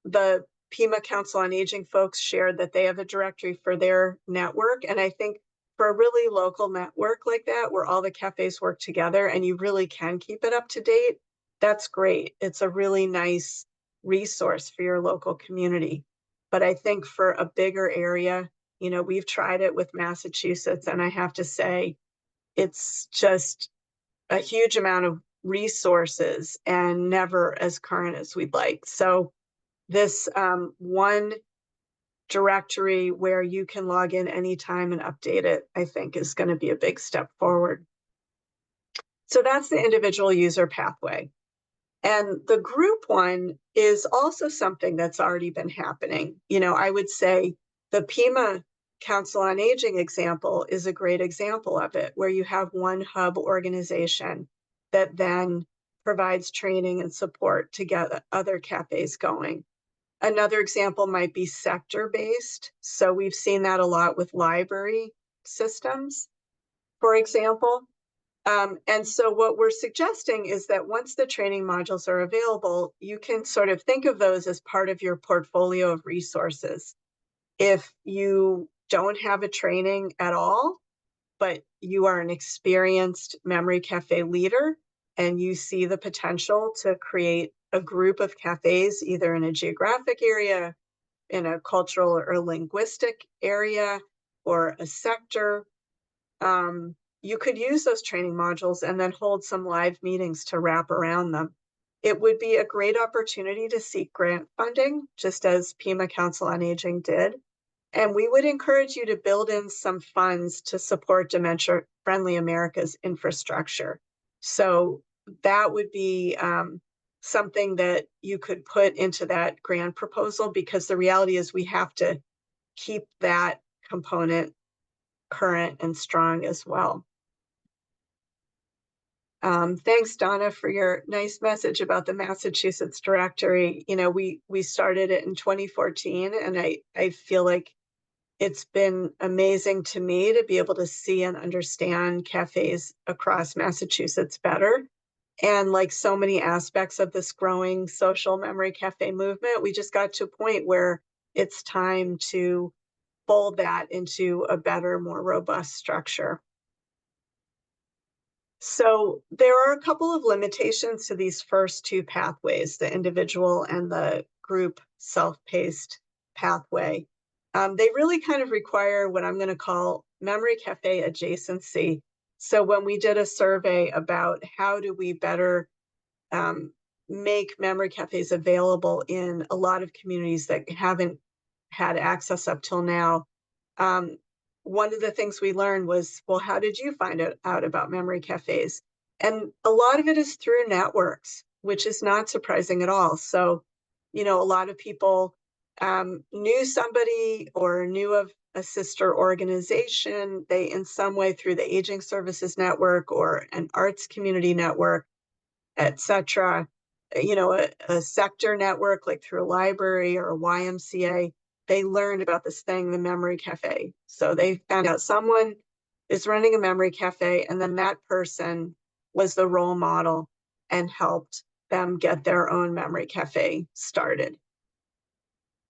the Pima Council on Aging folks shared that they have a directory for their network. And I think for a really local network like that, where all the cafes work together and you really can keep it up to date, that's great. It's a really nice resource for your local community. But I think for a bigger area, you know, we've tried it with Massachusetts, and I have to say, it's just a huge amount of resources and never as current as we'd like. So this one directory where you can log in anytime and update it, I think is going to be a big step forward. So that's the individual user pathway. And the group one is also something that's already been happening. You know, I would say the Pima Council on Aging example is a great example of it, where you have one hub organization that then provides training and support to get other cafes going. Another example might be sector-based. So we've seen that a lot with library systems, for example. And so what we're suggesting is that once the training modules are available, you can sort of think of those as part of your portfolio of resources. If you don't have a training at all, but you are an experienced memory cafe leader and you see the potential to create a group of cafes, either in a geographic area, in a cultural or linguistic area, or a sector, you could use those training modules and then hold some live meetings to wrap around them. It would be a great opportunity to seek grant funding, just as Pima Council on Aging did. And we would encourage you to build in some funds to support Dementia Friendly America's infrastructure. So that would be something that you could put into that grant proposal, because the reality is we have to keep that component current and strong as well. Thanks, Donna, for your nice message about the Massachusetts directory. You know, we started it in 2014, and I feel like it's been amazing to me to be able to see and understand cafes across Massachusetts better. And like so many aspects of this growing social memory cafe movement, we just got to a point where it's time to fold that into a better, more robust structure. So there are a couple of limitations to these first two pathways, the individual and the group self-paced pathway. They really kind of require what I'm going to call memory cafe adjacency. So when we did a survey about how do we better make memory cafes available in a lot of communities that haven't had access up till now, one of the things we learned was, well, how did you find out about memory cafes? And a lot of it is through networks, which is not surprising at all. So, you know, a lot of people knew somebody or knew of a sister organization. They, in some way, through the Aging Services Network or an arts community network, etc., you know, a sector network like through a library or a YMCA, they learned about this thing, the memory cafe. So they found out someone is running a memory cafe, and then that person was the role model and helped them get their own memory cafe started.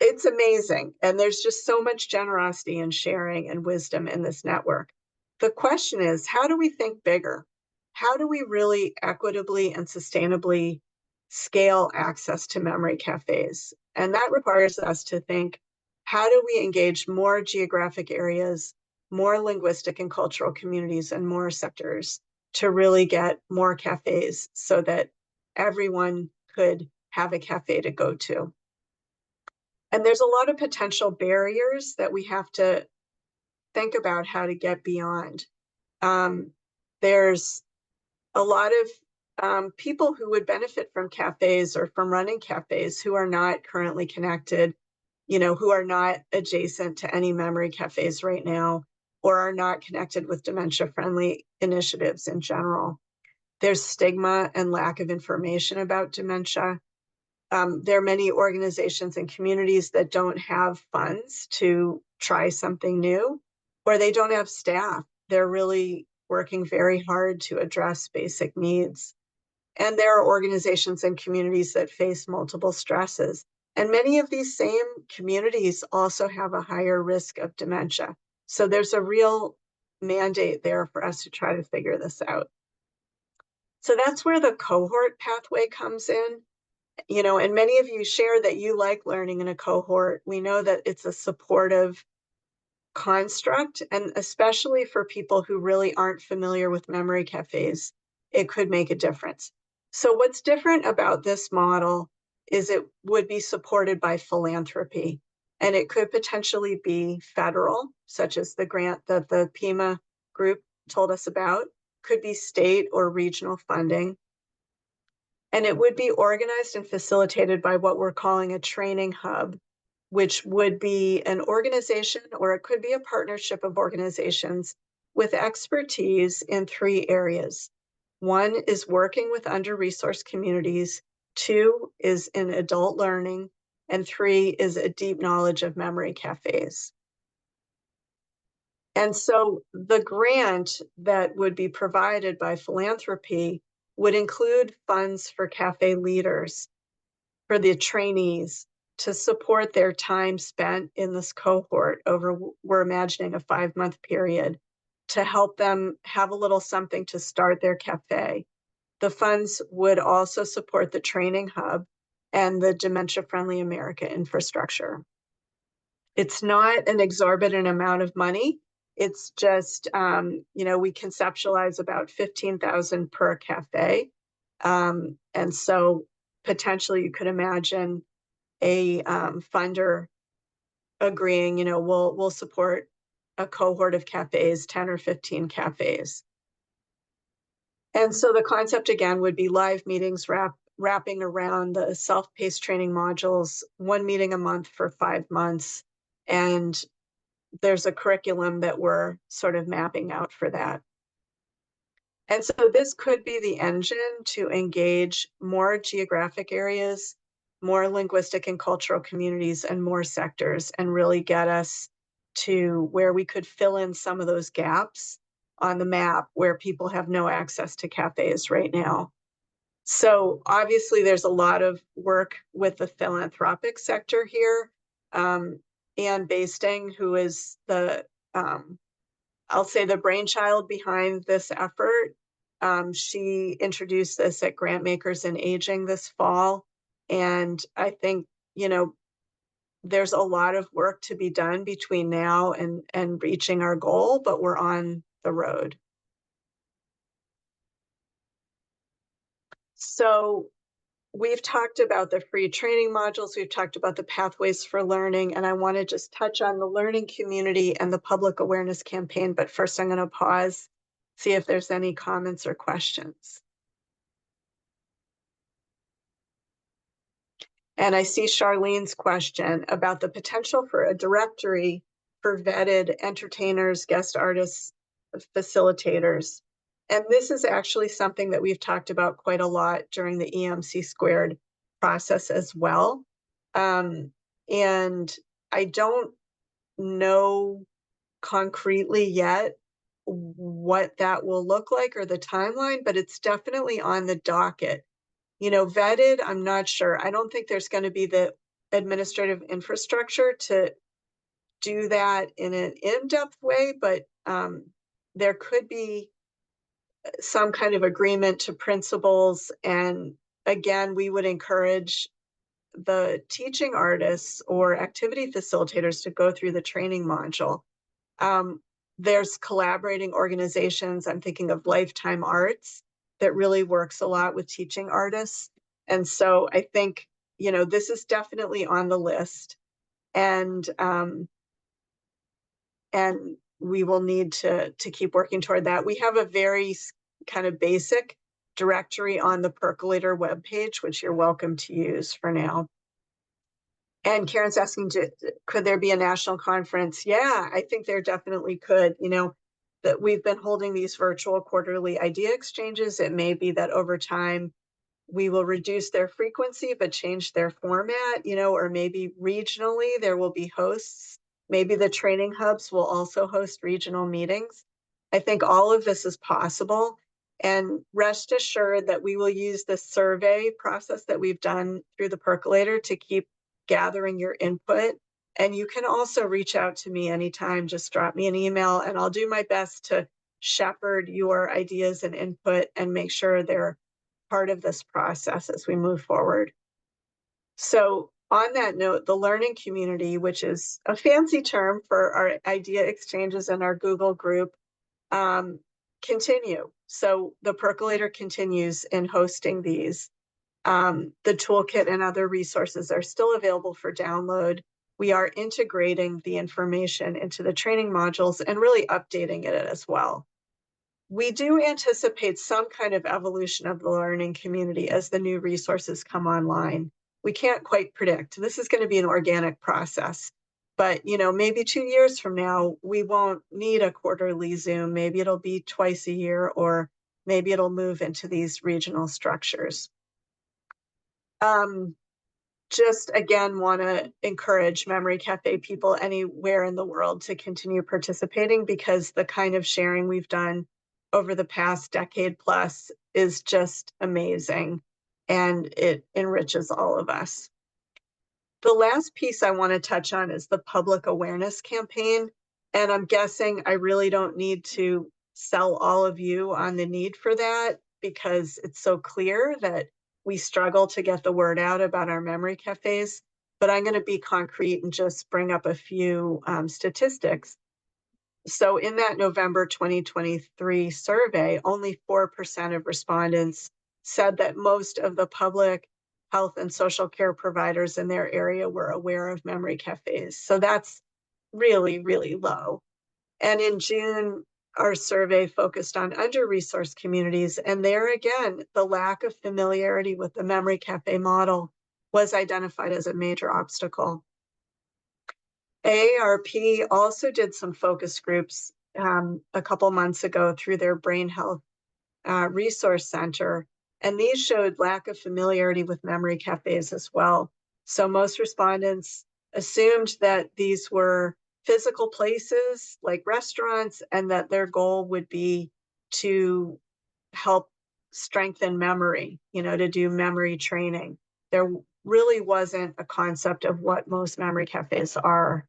It's amazing. And there's just so much generosity and sharing and wisdom in this network. The question is, how do we think bigger? How do we really equitably and sustainably scale access to memory cafes? And that requires us to think, how do we engage more geographic areas, more linguistic and cultural communities, and more sectors to really get more cafes so that everyone could have a cafe to go to? And there's a lot of potential barriers that we have to think about how to get beyond. There's a lot of people who would benefit from cafes or from running cafes who are not currently connected, who are not adjacent to any memory cafes right now, or are not connected with dementia-friendly initiatives in general. There's stigma and lack of information about dementia. There are many organizations and communities that don't have funds to try something new, or they don't have staff. They're really working very hard to address basic needs. And there are organizations and communities that face multiple stresses. And many of these same communities also have a higher risk of dementia. So there's a real mandate there for us to try to figure this out. So that's where the cohort pathway comes in. And many of you share that you like learning in a cohort. We know that it's a supportive construct, and especially for people who really aren't familiar with memory cafes, it could make a difference. So what's different about this model is it would be supported by philanthropy, and it could potentially be federal, such as the grant that the Pima group told us about, could be state or regional funding. And it would be organized and facilitated by what we're calling a training hub, which would be an organization, or it could be a partnership of organizations with expertise in 3 areas. 1 is working with under-resourced communities, 2 is in adult learning, and 3 is a deep knowledge of memory cafes. And so the grant that would be provided by philanthropy would include funds for cafe leaders, for the trainees, to support their time spent in this cohort over, we're imagining, a 5-month period, to help them have a little something to start their cafe. The funds would also support the training hub and the Dementia Friendly America infrastructure. It's not an exorbitant amount of money. It's just, we conceptualize about $15,000 per cafe. And so potentially you could imagine a funder agreeing, we'll support a cohort of cafes, 10 or 15 cafes. And so the concept again would be live meetings wrapping around the self-paced training modules, 1 meeting a month for 5 months. And there's a curriculum that we're sort of mapping out for that. And so this could be the engine to engage more geographic areas, more linguistic and cultural communities, and more sectors, and really get us to where we could fill in some of those gaps on the map where people have no access to cafes right now. So obviously there's a lot of work with the philanthropic sector here. Anne Basting, who is the, I'll say, the brainchild behind this effort. She introduced this at Grantmakers in Aging this fall. And I think, there's a lot of work to be done between now and reaching our goal, but we're on the road. So we've talked about the free training modules, we've talked about the pathways for learning, and I want to just touch on the learning community and the public awareness campaign. But first I'm going to pause, see if there's any comments or questions. And I see Charlene's question about the potential for a directory for vetted entertainers, guest artists, facilitators. And this is actually something that we've talked about quite a lot during the EMC squared process as well. And I don't know concretely yet what that will look like or the timeline, but it's definitely on the docket. Vetted, I'm not sure. I don't think there's going to be the administrative infrastructure to do that in an in-depth way, but there could be some kind of agreement to principles. And again, we would encourage the teaching artists or activity facilitators to go through the training module. There's collaborating organizations. I'm thinking of Lifetime Arts that really works a lot with teaching artists. And so I think, this is definitely on the list. And we will need to keep working toward that. We have a very kind of basic directory on the Percolator webpage, which you're welcome to use for now. And Karen's asking, could there be a national conference? Yeah, I think there definitely could. You know, that we've been holding these virtual quarterly idea exchanges. It may be that over time we will reduce their frequency, but change their format, you know, or maybe regionally there will be hosts. Maybe the training hubs will also host regional meetings. I think all of this is possible. And rest assured that we will use the survey process that we've done through the Percolator to keep gathering your input. And you can also reach out to me anytime, just drop me an email and I'll do my best to shepherd your ideas and input and make sure they're part of this process as we move forward. So on that note, the learning community, which is a fancy term for our idea exchanges in our Google group, continue. So the Percolator continues in hosting these. The toolkit and other resources are still available for download. We are integrating the information into the training modules and really updating it as well. We do anticipate some kind of evolution of the learning community as the new resources come online. We can't quite predict. This is going to be an organic process. But, you know, maybe 2 years from now, we won't need a quarterly Zoom. Maybe it'll be twice a year, or maybe it'll move into these regional structures. Just again, want to encourage Memory Cafe people anywhere in the world to continue participating, because the kind of sharing we've done over the past decade plus is just amazing, and it enriches all of us. The last piece I want to touch on is the public awareness campaign. And I'm guessing I really don't need to sell all of you on the need for that, because it's so clear that we struggle to get the word out about our memory cafes. But I'm going to be concrete and just bring up a few statistics. So in that November 2023 survey, only 4% of respondents said that most of the public health and social care providers in their area were aware of memory cafes. So that's really, really low. And in June, our survey focused on under-resourced communities. And there again, the lack of familiarity with the memory cafe model was identified as a major obstacle. AARP also did some focus groups a couple months ago through their Brain Health Resource Center. And these showed lack of familiarity with memory cafes as well. So most respondents assumed that these were physical places like restaurants, and that their goal would be to help strengthen memory, you know, to do memory training. There really wasn't a concept of what most memory cafes are.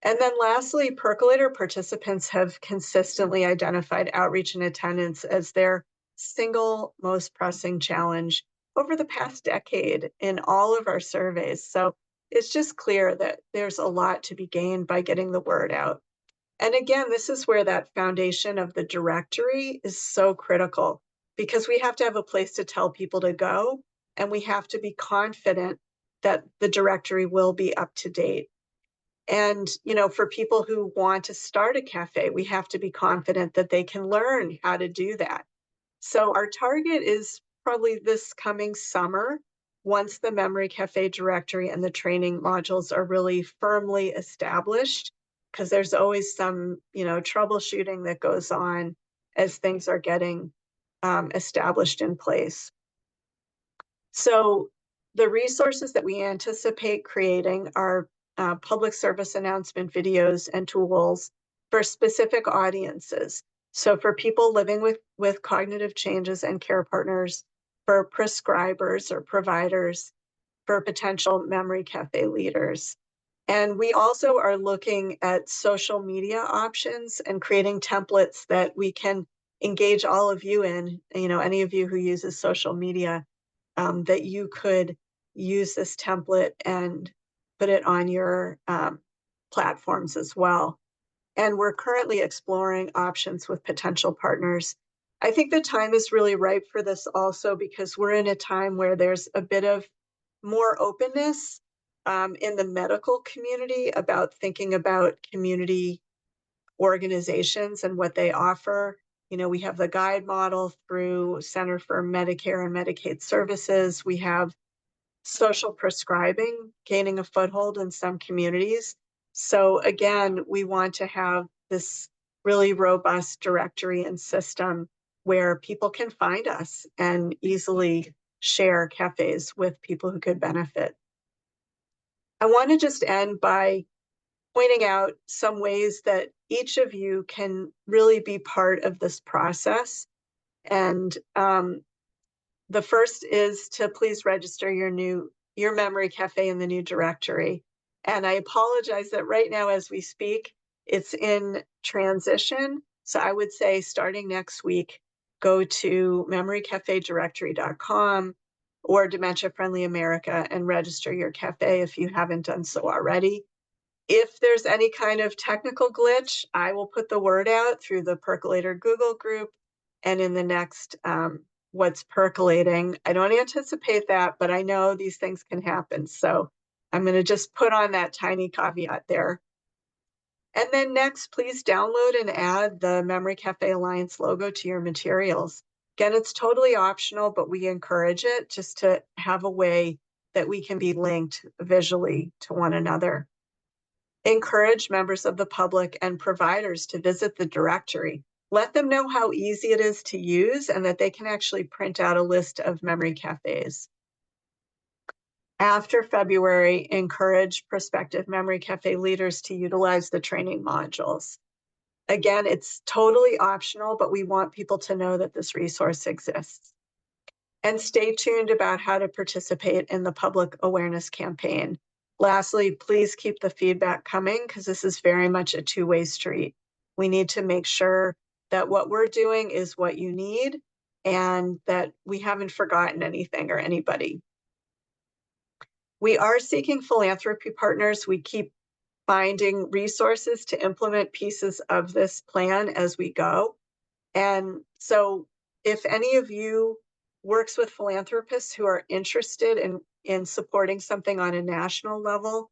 And then lastly, Percolator participants have consistently identified outreach and attendance as their single most pressing challenge over the past decade in all of our surveys. So it's just clear that there's a lot to be gained by getting the word out. And again, this is where that foundation of the directory is so critical, because we have to have a place to tell people to go, and we have to be confident that the directory will be up to date. And, you know, for people who want to start a cafe, we have to be confident that they can learn how to do that. So our target is probably this coming summer, once the Memory Cafe directory and the training modules are really firmly established, because there's always some, you know, troubleshooting that goes on as things are getting established in place. So the resources that we anticipate creating are public service announcement videos and tools for specific audiences. So for people living with cognitive changes and care partners, for prescribers or providers, for potential memory cafe leaders. And we also are looking at social media options and creating templates that we can engage all of you in, you know, any of you who uses social media, that you could use this template and put it on your platforms as well. And we're currently exploring options with potential partners. I think the time is really ripe for this also, because we're in a time where there's a bit of more openness in the medical community about thinking about community organizations and what they offer. You know, we have the guide model through Center for Medicare and Medicaid Services. We have social prescribing gaining a foothold in some communities. So again, we want to have this really robust directory and system where people can find us and easily share cafes with people who could benefit. I want to just end by pointing out some ways that each of you can really be part of this process. And the first is to please register your memory cafe in the new directory. And I apologize that right now as we speak, it's in transition. So I would say starting next week, go to memorycafedirectory.com or Dementia Friendly America and register your cafe if you haven't done so already. If there's any kind of technical glitch, I will put the word out through the Percolator Google group and in the next What's Percolating. I don't anticipate that, but I know these things can happen. So I'm going to just put on that tiny caveat there. And then next, please download and add the Memory Cafe Alliance logo to your materials. Again, it's totally optional, but we encourage it just to have a way that we can be linked visually to one another. Encourage members of the public and providers to visit the directory. Let them know how easy it is to use and that they can actually print out a list of memory cafes. After February, encourage prospective memory cafe leaders to utilize the training modules. Again, it's totally optional, but we want people to know that this resource exists. And stay tuned about how to participate in the public awareness campaign. Lastly, please keep the feedback coming because this is very much a two-way street. We need to make sure that what we're doing is what you need and that we haven't forgotten anything or anybody. We are seeking philanthropy partners. We keep finding resources to implement pieces of this plan as we go. And so if any of you works with philanthropists who are interested in supporting something on a national level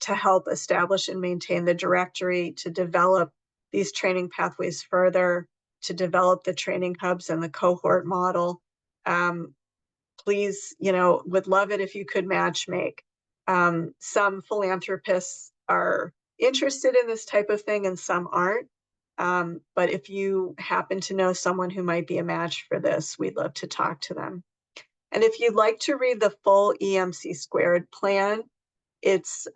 to help establish and maintain the directory, to develop these training pathways further, to develop the training hubs and the cohort model, please, would love it if you could match make. Some philanthropists are interested in this type of thing and some aren't. But if you happen to know someone who might be a match for this, we'd love to talk to them. And if you'd like to read the full EMC squared plan, it's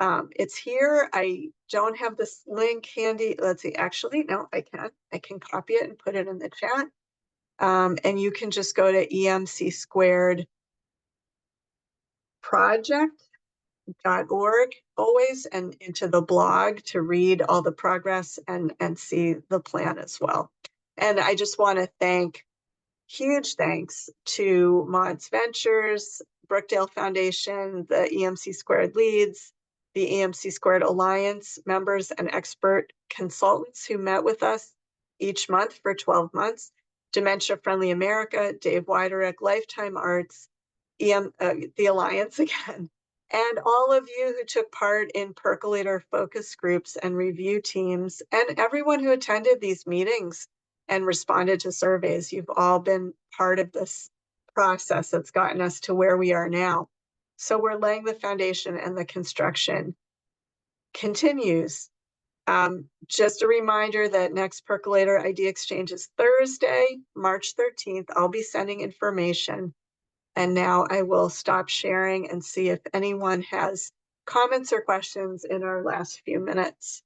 here. I don't have this link handy. Let's see, actually, no, I can copy it and put it in the chat. And you can just go to EMC squared project.org always and into the blog to read all the progress and see the plan as well. And I just want to huge thanks to Mods Ventures, Brookdale Foundation, the EMC Squared Leads, the EMC Squared Alliance members and expert consultants who met with us each month for 12 months, Dementia Friendly America, Dave Weiderich, Lifetime Arts, the Alliance again, and all of you who took part in Percolator focus groups and review teams, and everyone who attended these meetings and responded to surveys. You've all been part of this process that's gotten us to where we are now. So we're laying the foundation and the construction continues. Just a reminder that next Percolator ID Exchange is Thursday, March 13th. I'll be sending information. And now I will stop sharing and see if anyone has comments or questions in our last few minutes.